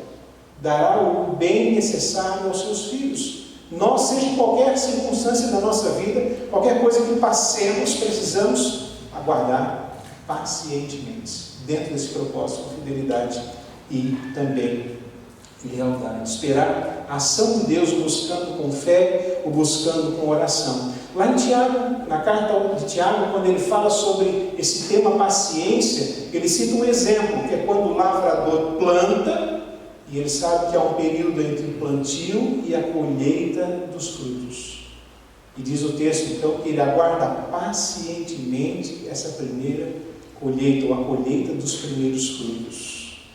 dará o bem necessário aos seus filhos. Nós, seja em qualquer circunstância da nossa vida, qualquer coisa que passemos, precisamos aguardar pacientemente, dentro desse propósito, com fidelidade e também lealdade. Esperar a ação de Deus, buscando com fé, ou buscando com oração. Lá em Tiago, na carta de Tiago, quando ele fala sobre esse tema paciência, ele cita um exemplo, que é quando o lavrador planta, e ele sabe que há um período entre o plantio e a colheita dos frutos. E diz o texto, então, que ele aguarda pacientemente essa primeira colheita, ou a colheita dos primeiros frutos.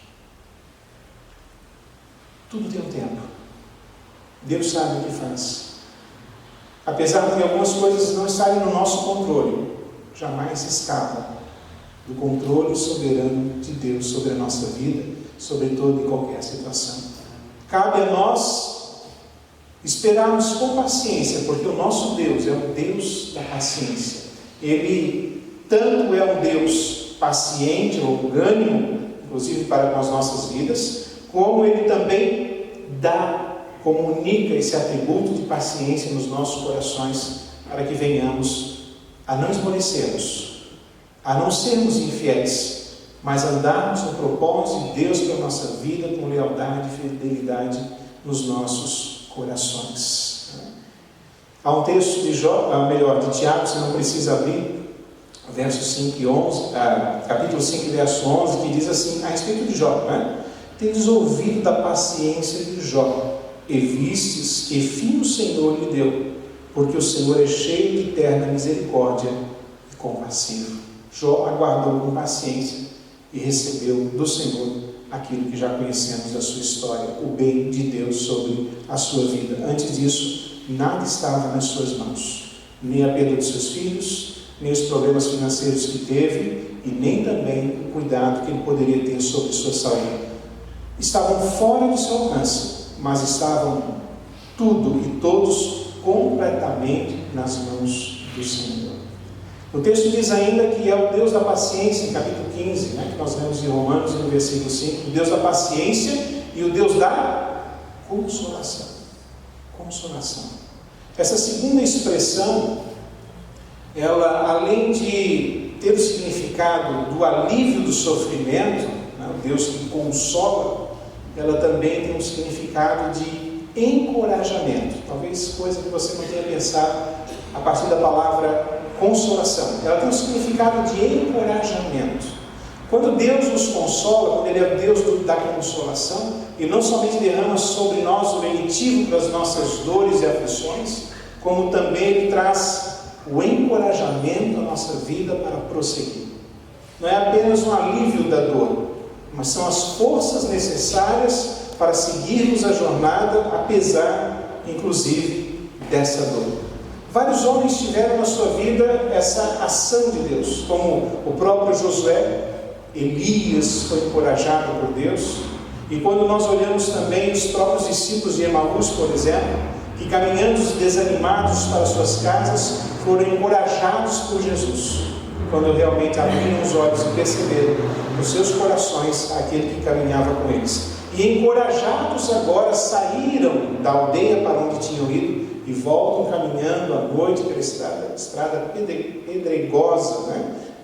Tudo tem um tempo. Deus sabe o que faz. apesar de algumas coisas não estarem no nosso controle, jamais escapa do controle soberano de Deus sobre a nossa vida, sobre toda e qualquer situação. Cabe a nós esperarmos com paciência, porque o nosso Deus é o Deus da paciência. Ele tanto é um Deus paciente, longânimo, inclusive para com as nossas vidas, como Ele também comunica esse atributo de paciência nos nossos corações, para que venhamos a não esmorecermos, a não sermos infiéis, mas andarmos no propósito de Deus para a nossa vida com lealdade e fidelidade nos nossos corações. Há um texto de Tiago, você não precisa abrir, versos 5 e 11, capítulo 5, verso 11, que diz assim, a respeito de Jó, tendes ouvido da paciência de Jó, e vistes que fim o Senhor lhe deu, porque o Senhor é cheio de eterna misericórdia e compassivo. Jó aguardou com paciência e recebeu do Senhor aquilo que já conhecemos da sua história, o bem de Deus sobre a sua vida. Antes disso, nada estava nas suas mãos, nem a perda de seus filhos, nem os problemas financeiros que teve, e nem também o cuidado que ele poderia ter sobre sua saúde. Estavam fora do seu alcance, mas estavam tudo e todos completamente nas mãos do Senhor. O texto diz ainda que é o Deus da paciência, em capítulo 15, que nós lemos em Romanos, no versículo 5, o Deus da paciência e o Deus da consolação. Consolação. Essa segunda expressão, ela, além de ter o significado do alívio do sofrimento, o Deus que consola, ela também tem um significado de encorajamento, talvez coisa que você não tenha pensado a partir da palavra consolação. Ela tem um significado de encorajamento. Quando Deus nos consola, quando Ele é o Deus da consolação, Ele não somente derrama sobre nós o lenitivo das nossas dores e aflições, como também Ele traz o encorajamento à nossa vida para prosseguir. Não é apenas um alívio da dor, mas são as forças necessárias para seguirmos a jornada, apesar, inclusive, dessa dor. Vários homens tiveram na sua vida essa ação de Deus, como o próprio Josué. Elias foi encorajado por Deus. E quando nós olhamos também os próprios discípulos de Emaús, por exemplo, que caminhando desanimados para suas casas, foram encorajados por Jesus, quando realmente abriram os olhos e perceberam nos seus corações aquele que caminhava com eles. E encorajados agora saíram da aldeia para onde tinham ido e voltam caminhando à noite pela estrada pedregosa,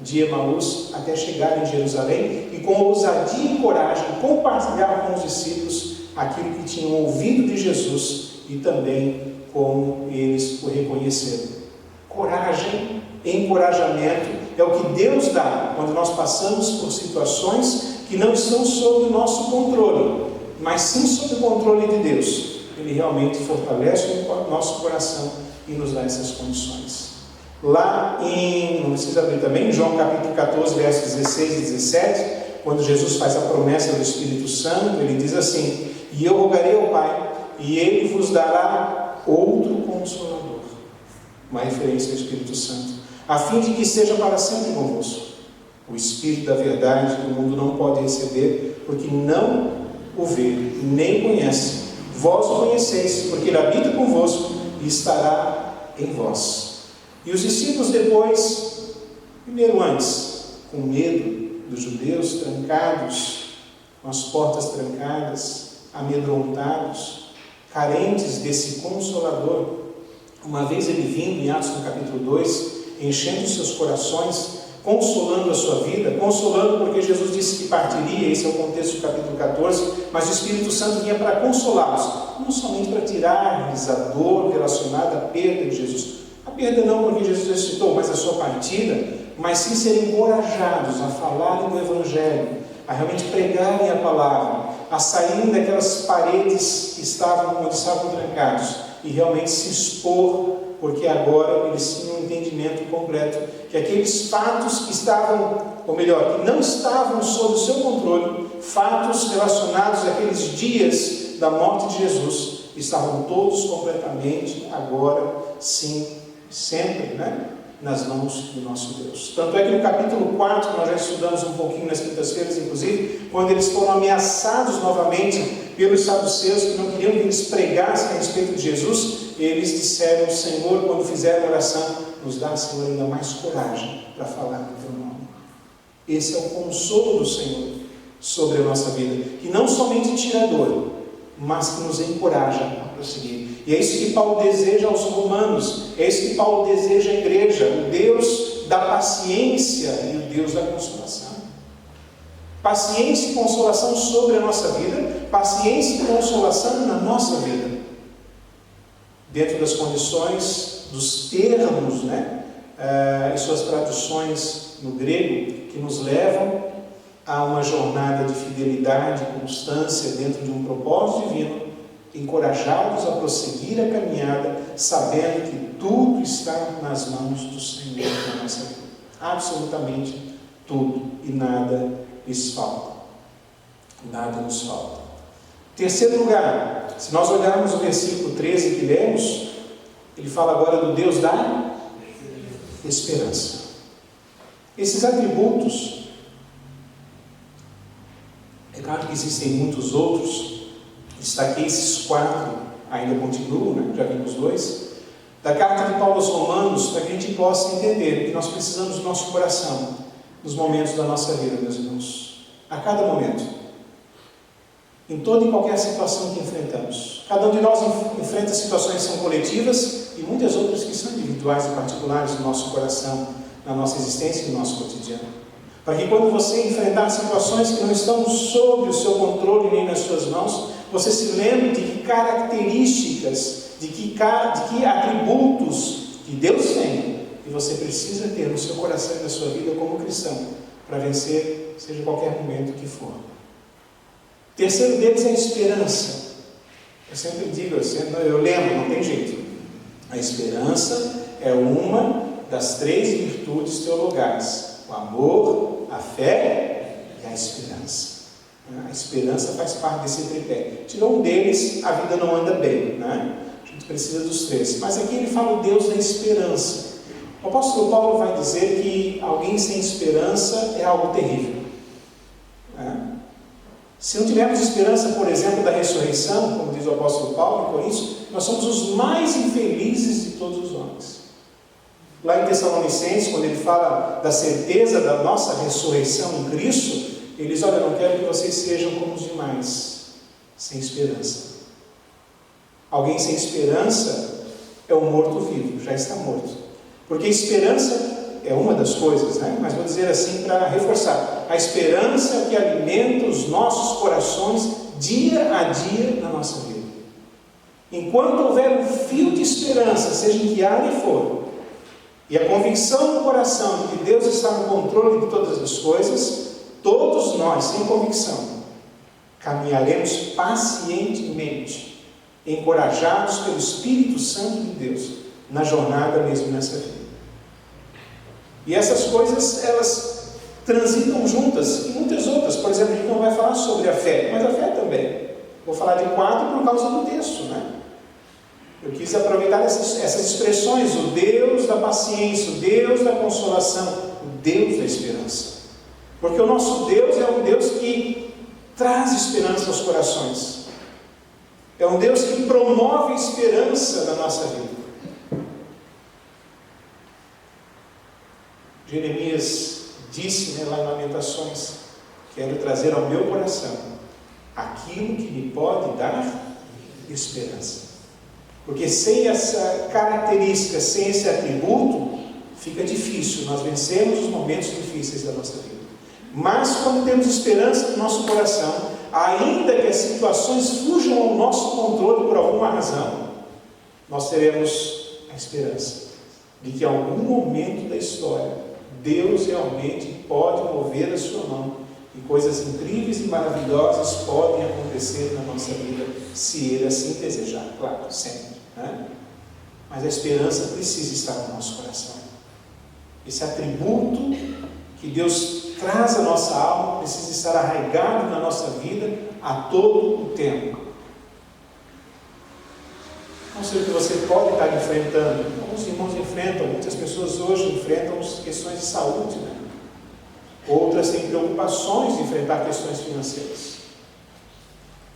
de Emaús, até chegar em Jerusalém, e com ousadia e coragem compartilhar com os discípulos aquilo que tinham ouvido de Jesus e também como eles o reconheceram. Coragem, encorajamento é o que Deus dá quando nós passamos por situações que não estão sob o nosso controle, mas sim sob o controle de Deus. Ele realmente fortalece o nosso coração e nos dá essas condições. Lá não precisa abrir também, em João capítulo 14, versos 16 e 17, quando Jesus faz a promessa do Espírito Santo, ele diz assim: e eu rogarei ao Pai, e Ele vos dará outro Consolador, uma referência ao Espírito Santo, a fim de que seja para sempre convosco, o Espírito da verdade que o mundo não pode receber, porque não o vê, nem o conhece. Vós o conheceis, porque Ele habita convosco e estará em vós. E os discípulos depois, primeiro antes, com medo dos judeus, trancados, com as portas trancadas, amedrontados, carentes desse Consolador, uma vez ele vindo em Atos no capítulo 2, enchendo os seus corações, consolando a sua vida, consolando porque Jesus disse que partiria, esse é o contexto do capítulo 14, mas o Espírito Santo vinha para consolá-los, não somente para tirar-lhes a dor relacionada à perda de Jesus, a perda não porque Jesus ressuscitou, mas a sua partida, mas sim serem encorajados a falarem do Evangelho, a realmente pregarem a palavra, a saírem daquelas paredes que onde estavam trancados e realmente se expor, porque agora eles tinham um entendimento completo que aqueles fatos que estavam, ou melhor, que não estavam sob o seu controle, fatos relacionados àqueles dias da morte de Jesus, estavam todos completamente agora sim, sempre, né? Nas mãos do nosso Deus. Tanto é que no capítulo 4, que nós já estudamos um pouquinho nas quintas-feiras, inclusive, quando eles foram ameaçados novamente pelos saduceus que não queriam que eles pregassem a respeito de Jesus, eles disseram: Senhor, quando fizeram oração, nos dá, Senhor, ainda mais coragem para falar do teu nome. Esse é o consolo do Senhor sobre a nossa vida, que não somente tira a dor, mas que nos encoraja a prosseguir. E é isso que Paulo deseja aos romanos, é isso que Paulo deseja à igreja, o Deus da paciência e o Deus da consolação. Paciência e consolação sobre a nossa vida, paciência e consolação na nossa vida, dentro das condições, dos termos, né? E suas traduções no grego, que nos levam a uma jornada de fidelidade e constância dentro de um propósito divino, encorajados a prosseguir a caminhada, sabendo que tudo está nas mãos do Senhor na nossa vida. Absolutamente tudo, e nada lhes falta. Nada nos falta. Terceiro lugar, se nós olharmos o versículo 13 que lemos, ele fala agora do Deus da esperança. Esses atributos, é claro que existem muitos outros, destaquei esses 4, ainda continuam, né? Já vimos 2, da carta de Paulo aos Romanos, para que a gente possa entender que nós precisamos do nosso coração nos momentos da nossa vida, meus irmãos, a cada momento, em toda e qualquer situação que enfrentamos. Cada um de nós enfrenta situações que são coletivas e muitas outras que são individuais e particulares no nosso coração, na nossa existência e no nosso cotidiano. Para que quando você enfrentar situações que não estão sob o seu controle nem nas suas mãos, você se lembre de que características, de que atributos que Deus tem, e você precisa ter no seu coração e na sua vida como cristão, para vencer, seja qualquer momento que for. Terceiro deles é a esperança. Eu sempre digo, eu lembro, não tem jeito. A esperança é uma das 3 virtudes teologais: o amor, a fé e a esperança. A esperança faz parte desse tripé. Tirou um deles, a vida não anda bem, né? A gente precisa dos 3. Mas aqui ele fala o Deus da esperança. O apóstolo Paulo vai dizer que alguém sem esperança é algo terrível, né? Se não tivermos esperança, por exemplo, da ressurreição, como diz o apóstolo Paulo em Coríntios, nós somos os mais infelizes de todos os homens. Lá em Tessalonicenses, quando ele fala da certeza da nossa ressurreição em Cristo, ele diz: olha, não quero que vocês sejam como os demais, sem esperança. Alguém sem esperança é um morto-vivo, já está morto. Porque esperança é uma das coisas, né? Mas vou dizer assim para reforçar: a esperança que alimenta os nossos corações dia a dia na nossa vida. Enquanto houver um fio de esperança, seja em que área for, e a convicção no coração de que Deus está no controle de todas as coisas, todos nós, sem convicção, caminharemos pacientemente, encorajados pelo Espírito Santo de Deus, na jornada mesmo nessa vida. E essas coisas, elas transitam juntas, e muitas outras. Por exemplo, a gente não vai falar sobre a fé, mas a fé também. Vou falar de 4 por causa do texto, né? Eu quis aproveitar essas expressões: o Deus da paciência, o Deus da consolação, o Deus da esperança. Porque o nosso Deus é um Deus que traz esperança aos corações. É um Deus que promove esperança na nossa vida. Jeremias disse, lá em Lamentações: quero trazer ao meu coração aquilo que me pode dar esperança. Porque sem essa característica, sem esse atributo, fica difícil nós vencermos os momentos difíceis da nossa vida. Mas quando temos esperança no nosso coração, ainda que as situações fujam ao nosso controle por alguma razão, nós teremos a esperança de que em algum momento da história Deus realmente pode mover a sua mão e coisas incríveis e maravilhosas podem acontecer na nossa vida, se Ele assim desejar, claro, sempre, né? Mas a esperança precisa estar no nosso coração. Esse atributo que Deus traz à nossa alma precisa estar arraigado na nossa vida a todo o tempo. Não sei o que você pode estar enfrentando. Alguns irmãos enfrentam, muitas pessoas hoje enfrentam questões de saúde, né? Outras têm preocupações de enfrentar questões financeiras.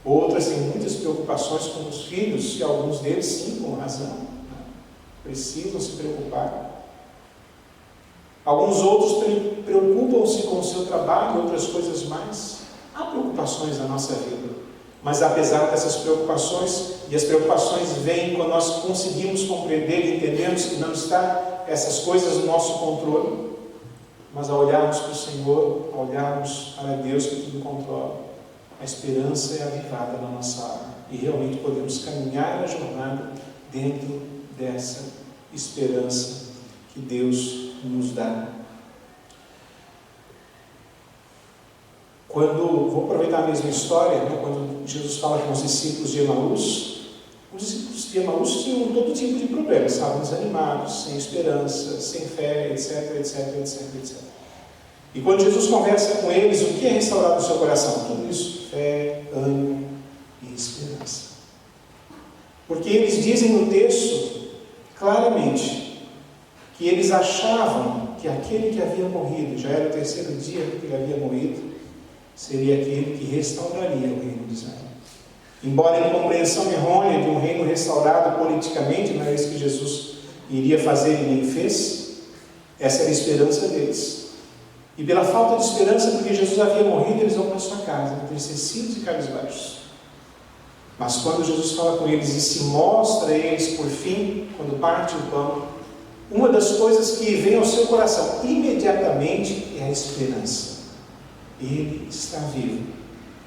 Outras têm muitas preocupações com os filhos, e alguns deles, sim, com razão, né? Precisam se preocupar. Alguns outros preocupam-se com o seu trabalho e outras coisas mais. Há preocupações na nossa vida, mas apesar dessas preocupações, e as preocupações vêm quando nós conseguimos compreender e entendemos que não está essas coisas no nosso controle, mas ao olharmos para o Senhor, ao olharmos para Deus que tudo controla, a esperança é avivada na nossa alma e realmente podemos caminhar a jornada dentro dessa esperança que Deus nos dá. Vou aproveitar a mesma história, né, quando Jesus fala com os discípulos de Emaús, os discípulos de Emaús tinham todo tipo de problemas, estavam desanimados, sem esperança, sem fé, etc, etc, etc, etc. E quando Jesus conversa com eles, o que é restaurado no seu coração? Tudo isso, fé, ânimo e esperança. Porque eles dizem no texto, claramente, que eles achavam que aquele que havia morrido, já era o terceiro dia que ele havia morrido, seria aquele que restauraria o reino de Israel. Embora em compreensão errônea de um reino restaurado politicamente, não é isso que Jesus iria fazer e nem fez, essa era a esperança deles. E pela falta de esperança, porque Jesus havia morrido, eles vão para sua casa, entristecidos e cabisbaixos. Mas quando Jesus fala com eles e se mostra a eles por fim, quando parte o pão, uma das coisas que vem ao seu coração imediatamente é a esperança. Ele está vivo.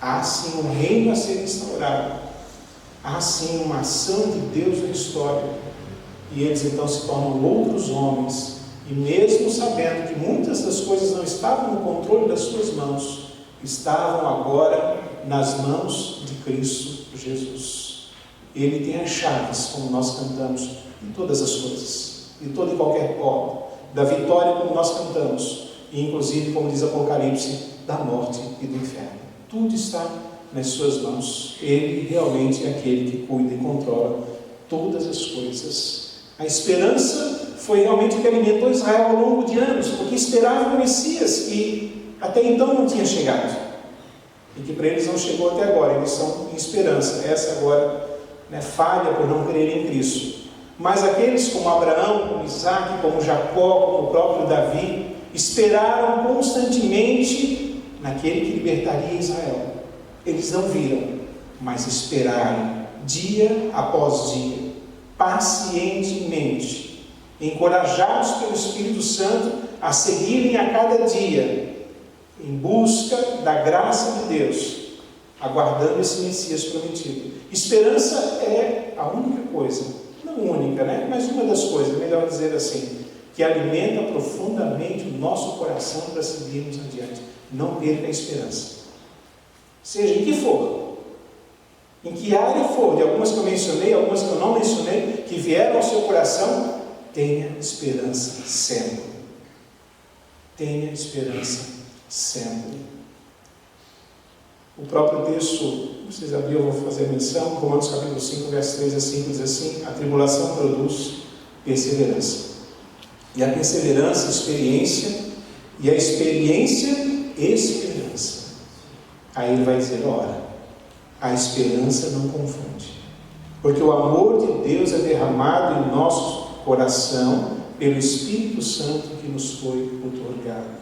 Há sim um reino a ser restaurado. Há sim uma ação de Deus na história. E eles então se tornam outros homens. E mesmo sabendo que muitas das coisas não estavam no controle das suas mãos, estavam agora nas mãos de Cristo Jesus. Ele tem as chaves, como nós cantamos, de todas as coisas, de toda e qualquer porta, da vitória, como nós cantamos, e inclusive, como diz Apocalipse, da morte e do inferno. Tudo está nas suas mãos. Ele realmente é aquele que cuida e controla todas as coisas. A esperança foi realmente o que alimentou Israel ao longo de anos, porque esperava o Messias, que até então não tinha chegado, e que para eles não chegou até agora. Eles estão em esperança. Essa agora, né, falha por não crer em Cristo. Mas aqueles como Abraão, como Isaac, como Jacó, como o próprio Davi, esperaram constantemente naquele que libertaria Israel. Eles não viram, mas esperaram dia após dia, pacientemente, encorajados pelo Espírito Santo a seguirem a cada dia em busca da graça de Deus, aguardando esse Messias prometido. Esperança é a única coisa, não única, né? Mas uma das coisas, melhor dizer assim, que alimenta profundamente o nosso coração para seguirmos adiante. Não perca a esperança. Seja em que for, em que área for, de algumas que eu mencionei, algumas que eu não mencionei, que vieram ao seu coração, tenha esperança sempre. Tenha esperança sempre. O próprio texto, vocês abriram, eu vou fazer menção, Romanos capítulo 5, verso 3 a 5, diz assim: a tribulação produz perseverança. E a perseverança, experiência, e a experiência, esperança. Aí ele vai dizer, ora, a esperança não confunde, porque o amor de Deus é derramado em nosso coração pelo Espírito Santo que nos foi outorgado.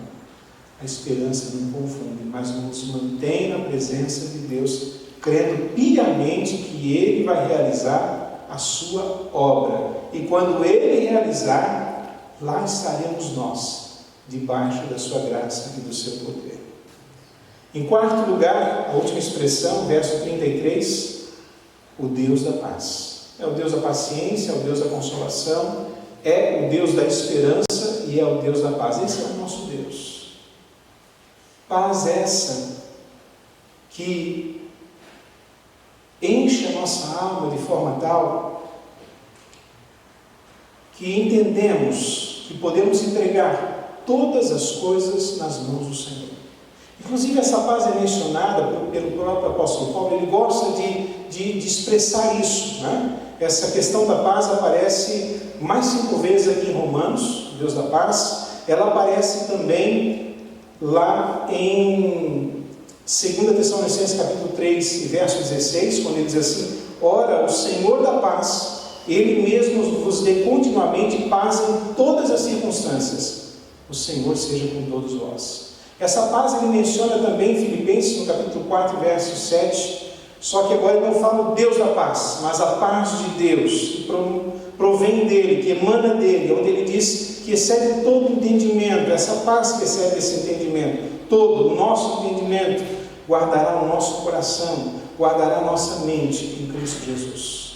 A esperança não confunde, mas nos mantém na presença de Deus, crendo piamente que Ele vai realizar a sua obra. E quando Ele realizar, lá estaremos nós, debaixo da sua graça e do seu poder. Em quarto lugar, a última expressão, verso 33, o Deus da paz. É o Deus da paciência, é o Deus da consolação, é o Deus da esperança e é o Deus da paz. Esse é o nosso Deus. Paz essa que enche a nossa alma de forma tal que entendemos que podemos entregar todas as coisas nas mãos do Senhor. Inclusive essa paz é mencionada pelo próprio apóstolo Paulo. Ele gosta de expressar isso, né? Essa questão da paz aparece mais 5 vezes aqui em Romanos, Deus da paz. Ela aparece também lá em 2 Tessalonicenses capítulo 3, verso 16, quando ele diz assim: ora, o Senhor da paz, Ele mesmo vos dê continuamente paz em todas as circunstâncias. O Senhor seja com todos vós. Essa paz ele menciona também em Filipenses, no capítulo 4, verso 7, só que agora ele não fala o Deus da paz, mas a paz de Deus, que provém dele, que emana dele, onde ele diz que excede todo entendimento, essa paz que excede esse entendimento, todo o nosso entendimento, guardará o nosso coração, guardará a nossa mente em Cristo Jesus.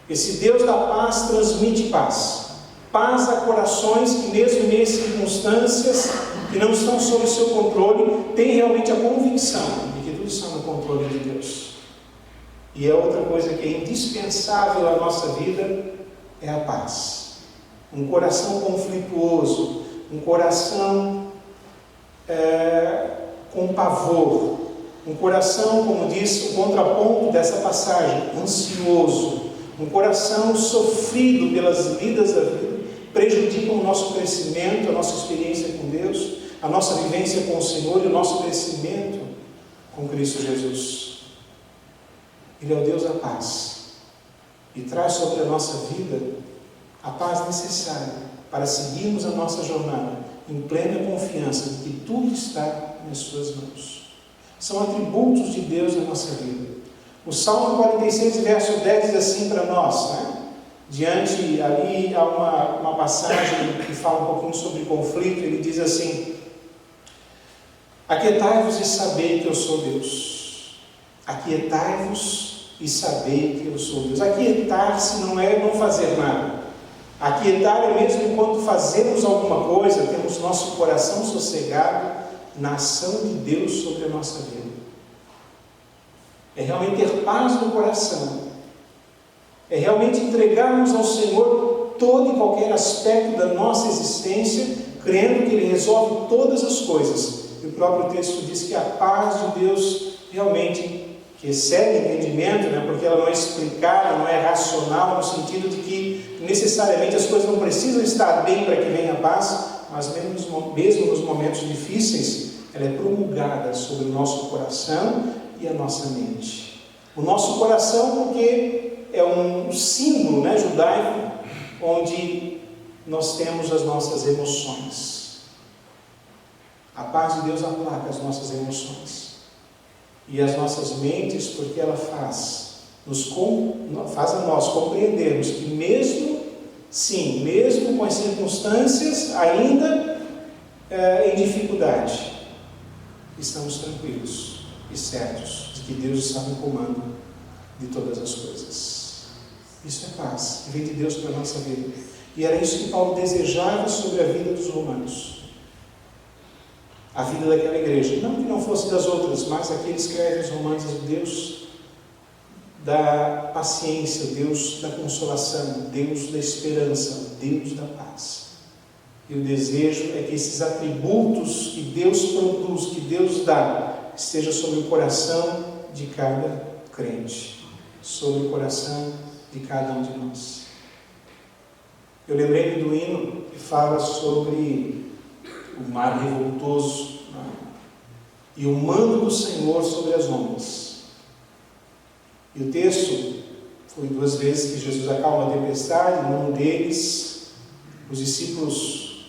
Esse Deus da paz transmite paz. Paz a corações que mesmo em meias circunstâncias que não estão sob o seu controle, têm realmente a convicção de que tudo está no controle de Deus. E é outra coisa que é indispensável à nossa vida, é a paz. Um coração conflituoso, um coração com pavor, um coração, como diz o contraponto dessa passagem, ansioso, um coração sofrido pelas lidas da vida, prejudica o nosso crescimento, a nossa experiência com Deus, a nossa vivência com o Senhor e o nosso crescimento com Cristo Jesus. Ele é o Deus da paz e traz sobre a nossa vida a paz necessária para seguirmos a nossa jornada em plena confiança de que tudo está nas suas mãos. São atributos de Deus na nossa vida. O Salmo 46, verso 10 diz assim para nós, né? Diante, ali há uma passagem que fala um pouquinho sobre conflito. Ele diz assim: aquietai-vos e sabei que eu sou Deus. Aquietai-vos e sabei que eu sou Deus. Aquietar-se não é não fazer nada. Aquietar é mesmo enquanto fazemos alguma coisa, temos nosso coração sossegado na ação de Deus sobre a nossa vida. É realmente ter paz no coração. É realmente entregarmos ao Senhor todo e qualquer aspecto da nossa existência, crendo que Ele resolve todas as coisas. E o próprio texto diz que a paz de Deus realmente, que excede entendimento, né? Porque ela não é explicada, não é racional, no sentido de que necessariamente as coisas não precisam estar bem para que venha a paz, mas mesmo nos momentos difíceis, ela é promulgada sobre o nosso coração e a nossa mente. O nosso coração, porque é um símbolo, né, judaico, onde nós temos as nossas emoções. A paz de Deus aplaca as nossas emoções e as nossas mentes, porque ela faz a nós compreendermos que mesmo com as circunstâncias ainda em dificuldade, estamos tranquilos e certos de que Deus está no comando de todas as coisas. Isso é paz, que vem de Deus para a nossa vida. E era isso que Paulo desejava sobre a vida dos romanos. A vida daquela igreja. Não que não fosse das outras, mas aqui ele escreve aos romanos: Deus da paciência, Deus da consolação, Deus da esperança, Deus da paz. E o desejo é que esses atributos que Deus produz, que Deus dá, esteja sobre o coração de cada crente, sobre o coração de cada um de nós. Eu lembrei do hino que fala sobre o mar revoltoso, né? E o mando do Senhor sobre as ondas. E o texto foi 2 vezes que Jesus acalma a tempestade. Num deles, os discípulos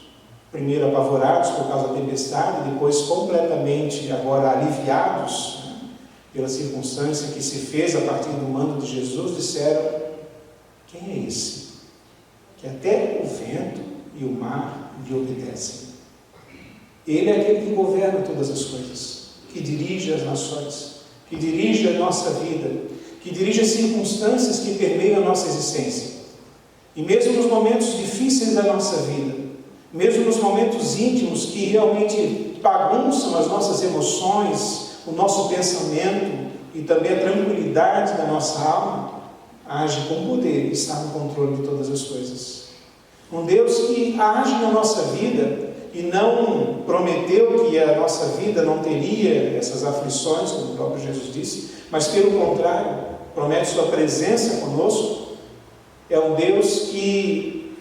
primeiro apavorados por causa da tempestade, depois completamente agora aliviados, né, pela circunstância que se fez a partir do mando de Jesus, disseram: quem é esse que até o vento e o mar lhe obedecem? Ele é aquele que governa todas as coisas, que dirige as nações, que dirige a nossa vida, que dirige as circunstâncias que permeiam a nossa existência. E mesmo nos momentos difíceis da nossa vida, mesmo nos momentos íntimos que realmente bagunçam as nossas emoções, o nosso pensamento e também a tranquilidade da nossa alma, age com poder e está no controle de todas as coisas. Um Deus que age na nossa vida e não prometeu que a nossa vida não teria essas aflições, como o próprio Jesus disse, mas pelo contrário, promete sua presença conosco, É um Deus que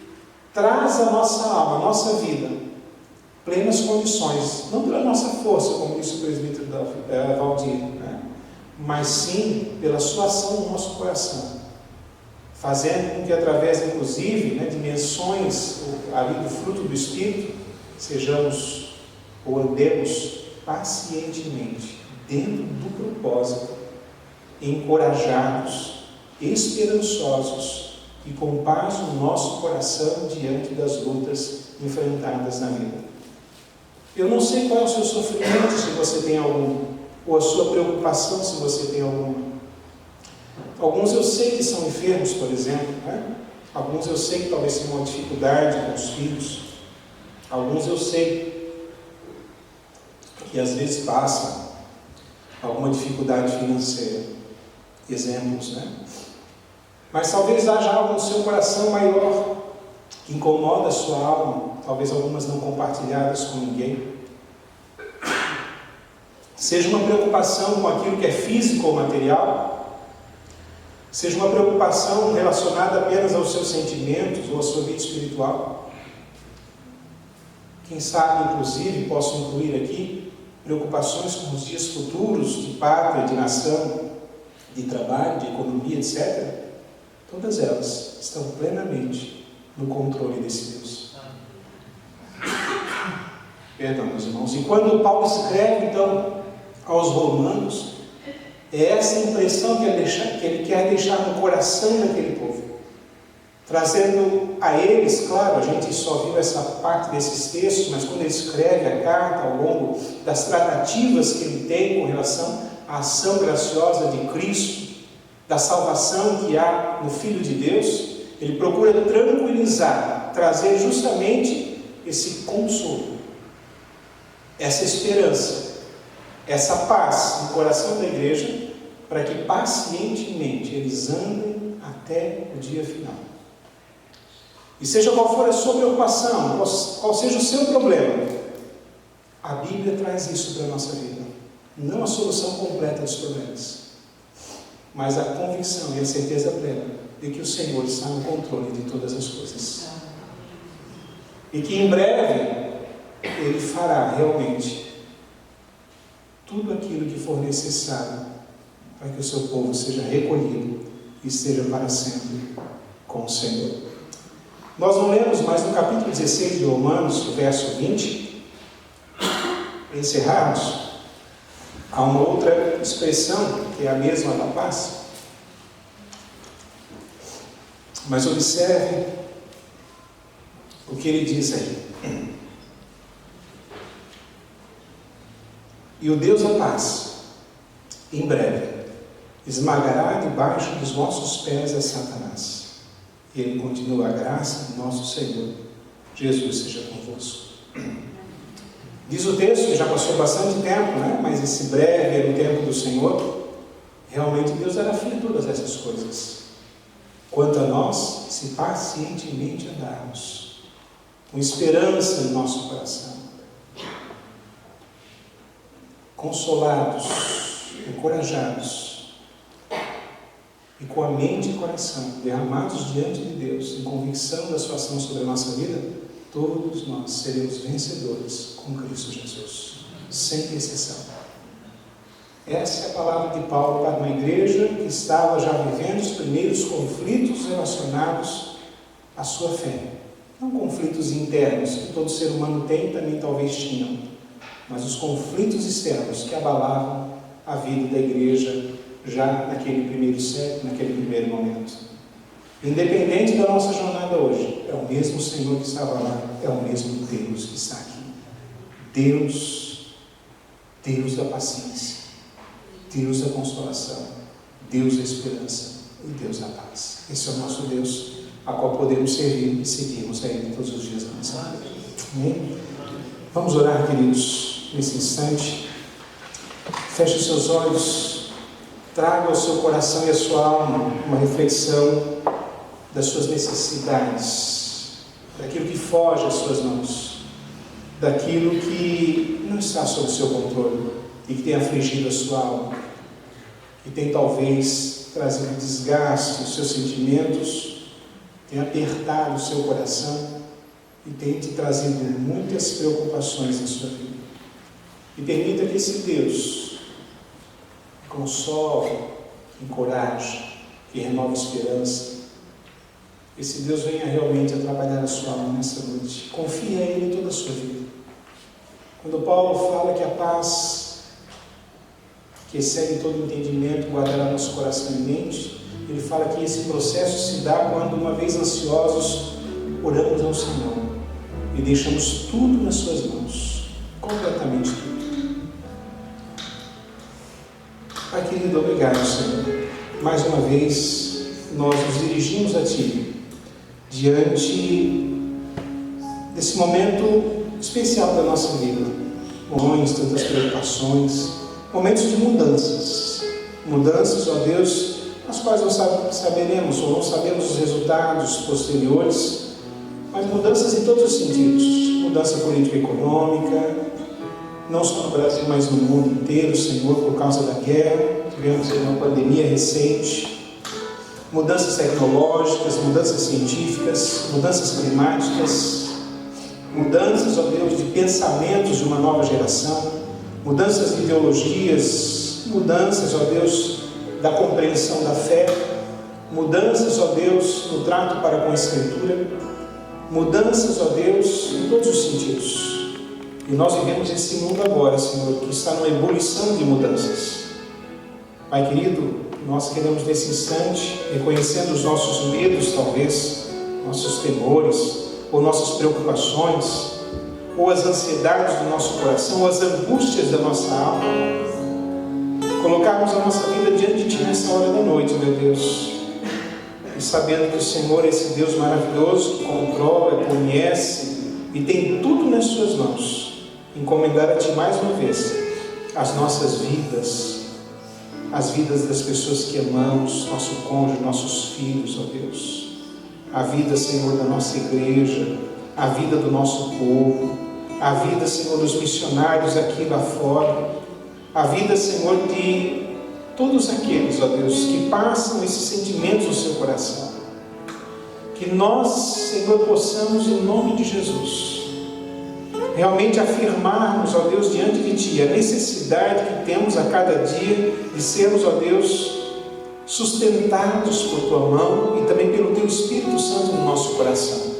traz a nossa alma, a nossa vida, plenas condições, não pela nossa força, como disse o presbítero Valdir, né? Mas sim pela sua ação no nosso coração, fazendo com que, através, inclusive, né, dimensões ali do fruto do Espírito, sejamos ou andemos pacientemente dentro do propósito, encorajados, esperançosos e com paz no nosso coração diante das lutas enfrentadas na vida. Eu não sei qual é o seu sofrimento, se você tem algum, ou a sua preocupação, se você tem alguma. Alguns eu sei que são enfermos, por exemplo, né? Alguns eu sei que talvez tenham uma dificuldade com os filhos. Alguns eu sei que às vezes passam alguma dificuldade financeira. Exemplos, né? Mas talvez haja algo no seu coração maior que incomoda a sua alma, talvez algumas não compartilhadas com ninguém. Seja uma preocupação com aquilo que é físico ou material, seja uma preocupação relacionada apenas aos seus sentimentos ou à sua vida espiritual. Quem sabe, inclusive, posso incluir aqui preocupações com os dias futuros de pátria, de nação, de trabalho, de economia, etc. Todas elas estão plenamente no controle desse Deus. Perdão, meus irmãos. E quando Paulo escreve, então, aos Romanos, é essa impressão que ele quer deixar no coração daquele povo, trazendo a eles, claro, a gente só viu essa parte desses textos, mas quando ele escreve a carta ao longo das tratativas que ele tem com relação à ação graciosa de Cristo, da salvação que há no Filho de Deus, ele procura tranquilizar, trazer justamente esse consolo, essa esperança, essa paz no coração da igreja, para que pacientemente eles andem até o dia final. E seja qual for a sua preocupação, qual seja o seu problema, a Bíblia traz isso para a nossa vida. Não a solução completa dos problemas, mas a convicção e a certeza plena de que o Senhor está no controle de todas as coisas. E que em breve Ele fará realmente tudo aquilo que for necessário para que o seu povo seja recolhido e esteja para sempre com o Senhor. Nós não lemos, mas no capítulo 16 de Romanos, verso 20, para encerrarmos, há uma outra expressão que é a mesma da paz. Mas observe o que ele diz aí. E o Deus da paz, em breve, esmagará debaixo dos nossos pés a Satanás. E ele continua: a graça do nosso Senhor Jesus seja convosco. Diz o texto, que já passou bastante tempo, né? Mas esse breve era o tempo do Senhor. Realmente Deus dará fim a todas essas coisas. Quanto a nós, se pacientemente andarmos, com esperança no nosso coração, consolados, encorajados, e com a mente e coração derramados diante de Deus, em convicção da sua ação sobre a nossa vida, todos nós seremos vencedores com Cristo Jesus, sem exceção. Essa é a palavra de Paulo para uma igreja que estava já vivendo os primeiros conflitos relacionados à sua fé. Não conflitos internos, que todo ser humano tem e também talvez tinham, mas os conflitos externos que abalavam a vida da igreja já naquele primeiro século, naquele primeiro momento. Independente da nossa jornada hoje, é o mesmo Senhor que estava lá, é o mesmo Deus que está aqui. Deus da paciência, Deus da consolação, Deus da esperança e Deus da paz. Esse é o nosso Deus, a qual podemos servir e seguirmos a Ele todos os dias da nossa vida. Amém? Vamos orar, queridos, nesse instante. Feche os seus olhos, traga ao seu coração e à sua alma uma reflexão das suas necessidades, daquilo que foge às suas mãos, daquilo que não está sob o seu controle e que tem afligido a sua alma, que tem talvez trazido desgaste aos seus sentimentos tem apertado o seu coração e tem te trazido muitas preocupações na sua vida. E permita que esse Deus que console, que encoraje, que renova a esperança, esse Deus venha realmente a trabalhar a sua alma nessa noite. Confie a Ele toda a sua vida. Quando Paulo fala que a paz que excede todo entendimento guardará nosso coração e mente, ele fala que esse processo se dá quando, uma vez ansiosos, oramos ao Senhor e deixamos tudo nas suas mãos, completamente tudo. Pai querido, obrigado, Senhor. Mais uma vez, nós nos dirigimos a Ti, diante desse momento especial da nossa vida. Momentos, tantas preocupações, momentos de mudanças. Mudanças, ó Deus, as quais não saberemos ou não sabemos os resultados posteriores, mas mudanças em todos os sentidos. Mudança política e econômica, não só no Brasil, mas no mundo inteiro, Senhor, por causa da guerra. Tivemos uma pandemia recente. Mudanças tecnológicas, mudanças científicas, mudanças climáticas, mudanças, ó Deus, de pensamentos de uma nova geração, mudanças de ideologias, mudanças, ó Deus, da compreensão da fé, mudanças, ó Deus, no trato para com a Escritura, mudanças, ó Deus, em todos os sentidos. E nós vivemos esse mundo agora, Senhor, que está numa ebulição de mudanças. Pai querido, nós queremos nesse instante, reconhecendo os nossos medos, talvez, nossos temores, ou nossas preocupações, ou as ansiedades do nosso coração, ou as angústias da nossa alma, colocarmos a nossa vida diante de Ti nessa hora da noite, meu Deus, e sabendo que o Senhor é esse Deus maravilhoso, que controla, conhece e tem tudo nas Suas mãos, encomendar a Ti mais uma vez as nossas vidas, as vidas das pessoas que amamos, nosso cônjuge, nossos filhos, ó Deus, a vida, Senhor, da nossa igreja, a vida do nosso povo, a vida, Senhor, dos missionários aqui lá fora, a vida, Senhor, de todos aqueles, ó Deus, que passam esses sentimentos no seu coração. Que nós, Senhor, possamos, em nome de Jesus, realmente afirmarmos, ó Deus, diante de Ti, a necessidade que temos a cada dia de sermos, ó Deus, sustentados por Tua mão e também pelo Teu Espírito Santo no nosso coração,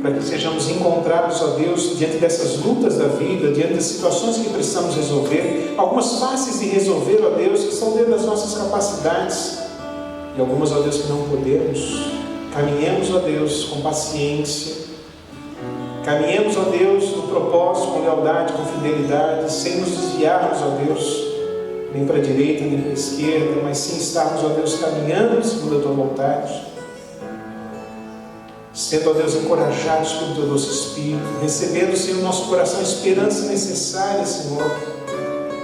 para que sejamos encontrados, ó Deus, diante dessas lutas da vida, diante das situações que precisamos resolver, algumas fáceis de resolver, ó Deus, que são dentro das nossas capacidades, e algumas, ó Deus, que não podemos. Caminhemos, ó Deus, com paciência, caminhemos, ó Deus, no propósito, com lealdade, com fidelidade, sem nos desviarmos, ó Deus, nem para a direita, nem para a esquerda, mas sim estarmos, ó Deus, caminhando segundo a Tua vontade, sendo, ó Deus, encorajados pelo Teu doce Espírito, recebendo, Senhor, no nosso coração a esperança necessária, Senhor.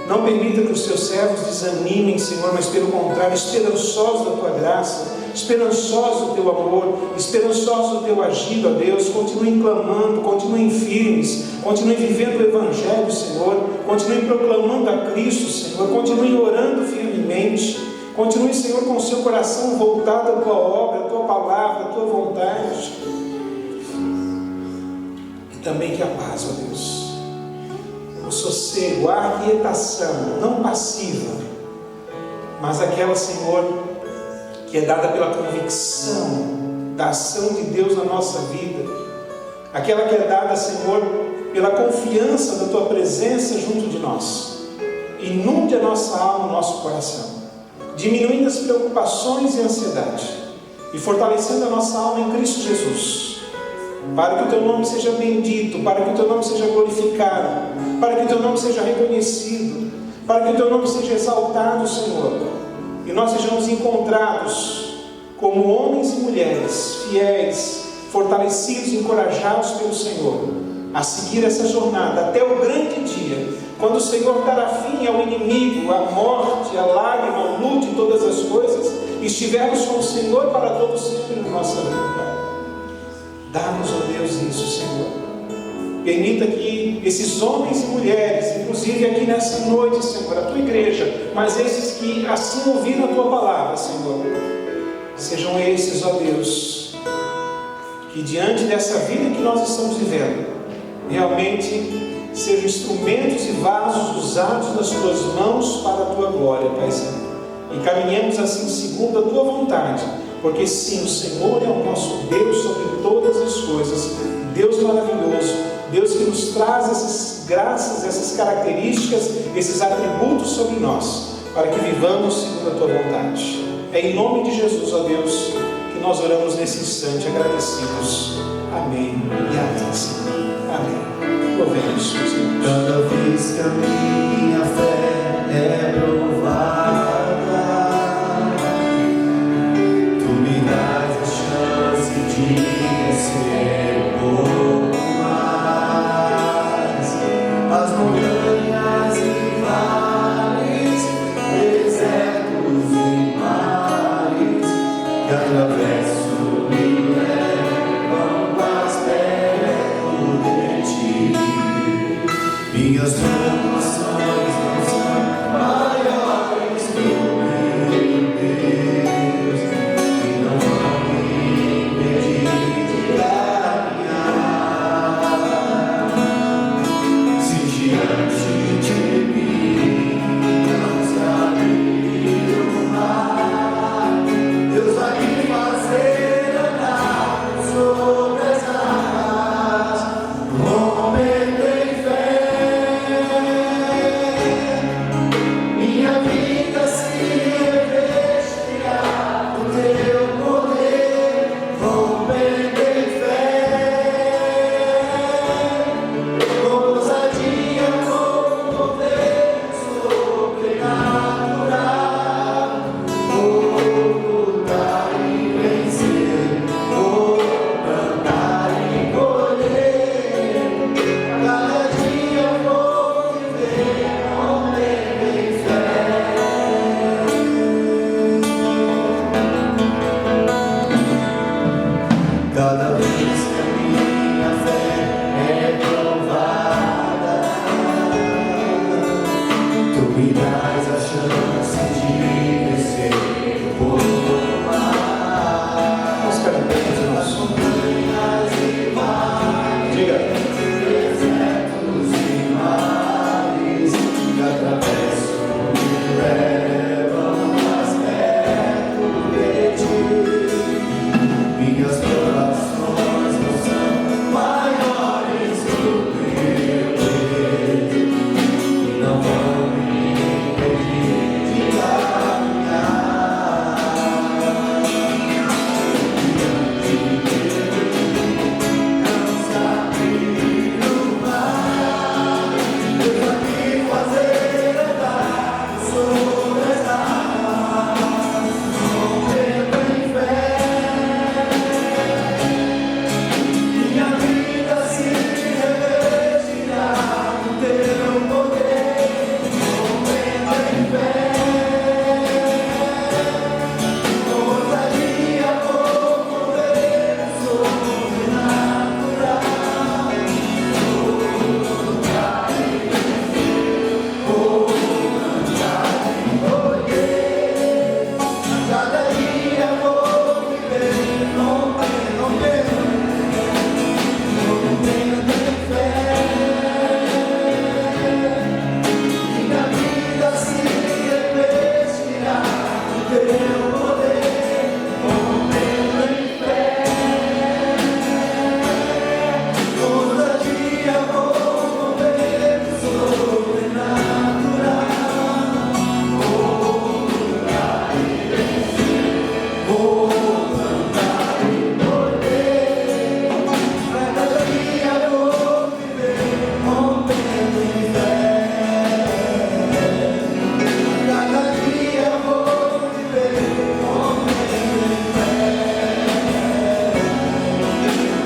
Não permita que os Teus servos desanimem, Senhor, mas pelo contrário, esperançosos da Tua graça, esperançosos do Teu amor, esperançosos do Teu agir, ó Deus, continuem clamando, continuem firmes, continuem vivendo o Evangelho, Senhor, continuem proclamando a Cristo, Senhor, continuem orando firmemente, continue, Senhor, com o seu coração voltado à Tua obra, à Tua palavra, à Tua vontade. E também que a paz, ó Deus, o sossego, a aquietação, não passiva, mas aquela, Senhor, que é dada pela convicção da ação de Deus na nossa vida, aquela que é dada, Senhor, pela confiança da Tua presença junto de nós. Inunde a nossa alma, o nosso coração, diminuindo as preocupações e ansiedade e fortalecendo a nossa alma em Cristo Jesus, para que o Teu nome seja bendito, para que o Teu nome seja glorificado, para que o Teu nome seja reconhecido, para que o Teu nome seja exaltado, Senhor, e nós sejamos encontrados como homens e mulheres fiéis, fortalecidos, encorajados pelo Senhor, a seguir essa jornada até o grande dia, quando o Senhor dará fim ao inimigo, à morte, à lágrima, ao luto e todas as coisas, e estivermos com o Senhor para todo sempre na nossa vida. Dá-nos, ó Deus, isso, Senhor. Permita que esses homens e mulheres, inclusive aqui nessa noite, Senhor, a Tua igreja, mas esses que assim ouviram a Tua palavra, Senhor, sejam esses, ó Deus, que diante dessa vida que nós estamos vivendo, realmente sejam instrumentos e vasos usados nas tuas mãos para a tua glória, Pai Santo. E caminhemos assim segundo a tua vontade, porque sim, o Senhor é o nosso Deus sobre todas as coisas, Deus maravilhoso, Deus que nos traz essas graças, essas características, esses atributos sobre nós, para que vivamos segundo a tua vontade. É em nome de Jesus, ó Deus, que nós oramos nesse instante, agradecidos. Amém e amém, Senhor. Amém. Louvemos, Senhor. Cada vez que a minha fé é provada, tu me dás a chance de vencer um pouco mais as montanhas e vales, desertos e mares que atravesso me levam mais perto de ti. Minhas tribulações não são maiores que o meu Deus, e não vão me impedir de caminhar. Se diante de mim não se abrir o mar, Deus vai me fazer andar sobre as águas, rompendo em fé. Minha vida se revestirá do teu poder, rompendo em fé. Com ousadia vou mover sobrenatural, vou lutar e vencer, vou plantar e colher. Cada dia vou viver rompendo em fé. Cada vez que a minha fé é provada, tu me dás a chance de vencer um pouco mais. Vamos ficar de pé, As irmãos. montanhas e vales, Diga. desertos e mares que atravesso me levam mais perto de ti. Minhas provações não são maiores que o meu Deus, e não vão me impedir de caminhar. Não se abrir o mar, Deus vai me fazer andar sobre as águas, rompendo em fé. Minha vida se revestirá do teu poder, rompendo em fé. Com ousadia vou mover sobrenatural, vou lutar e vencer, vou cantar e colher. Cada dia vou viver rompendo em fé. Minha vida se revestirá do teu poder, rompendo em fé. Todo dia vou mover sobrenatural, vou lutar e vencer, vou plantar e colher. Cada dia vou viver rompendo em fé. Cada dia vou viver rompendo em fé.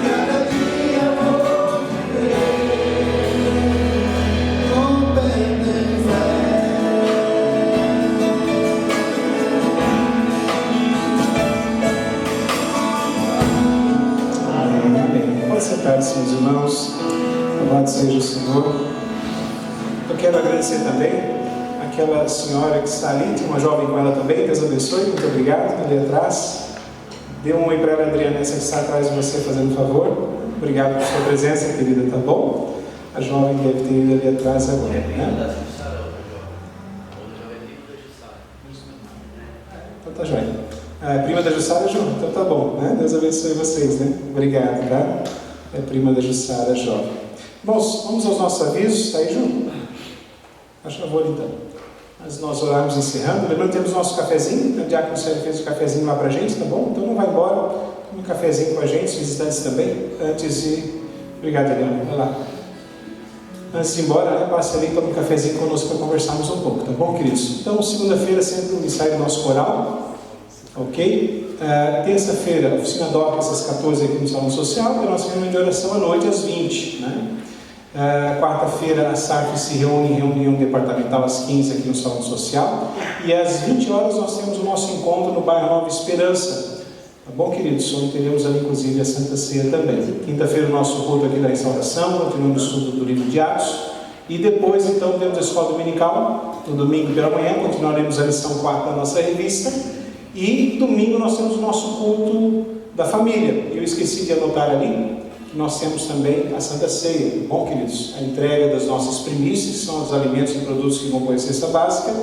Cada dia vou viver rompendo em fé. Amém, amém. Pode sentar-se, meus irmãos. Louvado seja o Senhor. Eu quero agradecer também aquela senhora que está ali, tem uma jovem com ela também. Deus abençoe, muito obrigado, ali atrás. Dê um oi para ela, Adriana, essa que está atrás de você, fazendo um favor. Obrigado por sua presença, querida, tá bom? A jovem deve ter ido ali atrás agora, né? Então tá joia. A prima da Jussara, João, então tá bom, né? Deus abençoe vocês, né? Obrigado, tá? É a prima da Jussara, jovem. Bom, vamos aos nossos avisos, tá aí, João? Faz favor, então. Mas nós orarmos encerrando. Lembrando que temos nosso cafezinho, o Diácono Sérgio fez o cafezinho lá pra gente, tá bom? Então não vai embora, tome um cafezinho com a gente, os visitantes também, antes de... Obrigado, Adriana, vai lá. Antes de ir embora, né, passe ali, tome um cafezinho conosco para conversarmos um pouco, tá bom, queridos? Então, segunda-feira sempre o ensaio do nosso coral, ok? Terça-feira, oficina DOC, às 14 aqui no Salão Social, e a nossa reunião de oração à noite, às 20, né? Quarta-feira, a SAF se reúne em reunião departamental às 15 aqui no Salão Social, e às 20 horas nós temos o nosso encontro no bairro Nova Esperança. Tá bom, queridos? Onde teremos ali, inclusive, a Santa Ceia também. Quinta-feira, o nosso culto aqui da restauração, continuando o estudo do livro de Atos. E depois, então, temos a escola dominical. No domingo pela manhã, continuaremos a lição 4 da nossa revista. E domingo nós temos o nosso culto da família. Eu esqueci de anotar ali que nós temos também a Santa Ceia. Tá bom, queridos? A entrega das nossas primícias, que são os alimentos e produtos que compõem a cesta básica.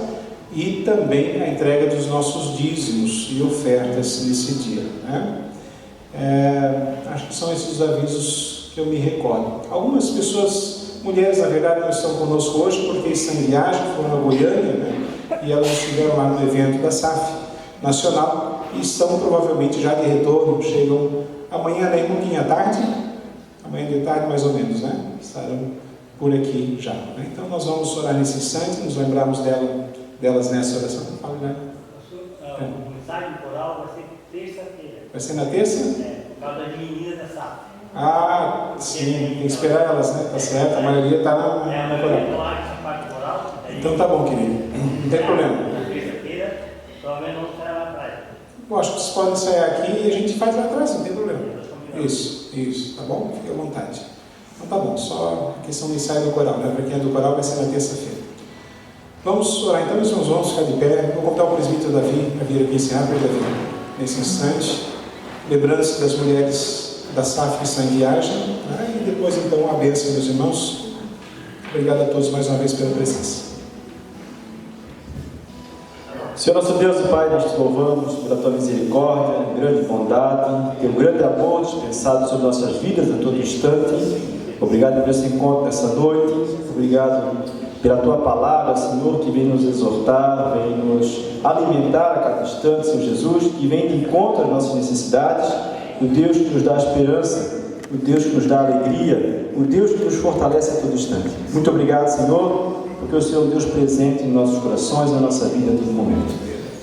E também a entrega dos nossos dízimos e ofertas nesse dia, né? Acho que são esses os avisos que eu me recordo. Algumas pessoas, mulheres na verdade, não estão conosco hoje porque estão em viagem, foram a Goiânia, né? E elas estiveram lá no evento da SAF Nacional e estão provavelmente já de retorno, chegam amanhã, né? Um pouquinho à tarde, amanhã de tarde mais ou menos, né? Estarão por aqui já, né? Então nós vamos orar nesse instante, nos lembrarmos delas nessa oração. Fala, né? O ensaio coral vai ser terça-feira. Vai ser na terça? Por causa das meninas da SAF. Ah, sim, tem que esperar elas, né? Tá certo, a maioria está na coral. Então tá bom, querido. Não tem problema. Terça-feira, pelo menos vamos sair lá atrás. Eu acho que vocês podem sair aqui e a gente faz lá atrás, não tem problema. Isso, tá bom? Fique à vontade. Então tá bom, só a questão do ensaio do coral, né? Para quem é do coral vai ser na terça-feira. Vamos orar então, meus irmãos, vamos ficar de pé. Vou convidar o presbítero Davi para vir aqui encerrar para Davi nesse instante. Lembrando-se das mulheres da SAF que estão em viagem, né? E depois então a bênção, meus irmãos. Obrigado a todos mais uma vez pela presença. Senhor nosso Deus e Pai, nós te louvamos pela tua misericórdia, grande bondade, teu grande amor dispensado sobre nossas vidas a todo instante. Obrigado por esse encontro nessa noite. Obrigado pela tua palavra, Senhor, que vem nos exortar, vem nos alimentar a cada instante, Senhor Jesus, que vem de encontro às nossas necessidades, o Deus que nos dá esperança, o Deus que nos dá alegria, o Deus que nos fortalece a todo instante. Muito obrigado, Senhor, porque o Senhor é um Deus presente em nossos corações, na nossa vida a todo momento.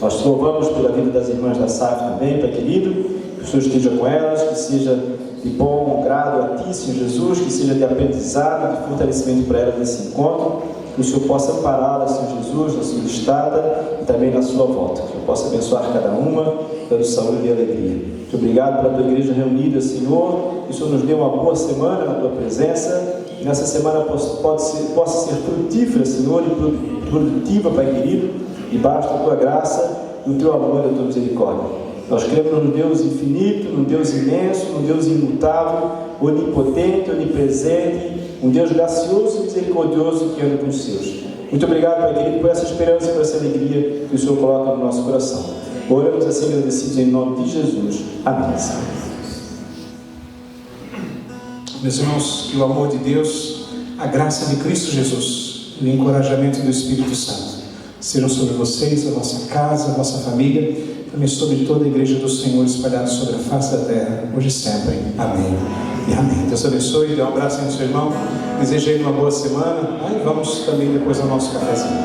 Nós te louvamos pela vida das irmãs da SAF também, Pai querido, que o Senhor esteja com elas, que seja de bom grado a Ti, Senhor Jesus, que seja de aprendizado, de fortalecimento para elas nesse encontro, que o Senhor possa ampará-las, Senhor Jesus, na sua estada e também na sua volta, que o Senhor possa abençoar cada uma, dando saúde e alegria. Muito obrigado pela tua igreja reunida, Senhor, que o Senhor nos dê uma boa semana na tua presença, que nessa semana possa ser frutífera, Senhor, e produtiva, Pai querido, e basta a tua graça, o teu amor e a tua misericórdia. Nós cremos num Deus infinito, num Deus imenso, num Deus imutável, onipotente, onipresente, um Deus gracioso e misericordioso que anda com os seus. Muito obrigado, Pai querido, por essa esperança e por essa alegria que o Senhor coloca no nosso coração. Oramos assim agradecidos em nome de Jesus. Amém. Meus irmãos, que o amor de Deus, a graça de Cristo Jesus e o encorajamento do Espírito Santo sejam sobre vocês, a vossa casa, a vossa família, também sobre toda a igreja do Senhor espalhada sobre a face da terra, hoje e sempre. Amém e amém. Deus abençoe, dê um abraço aí no seu irmão, desejo aí uma boa semana, e vamos também depois ao nosso cafezinho.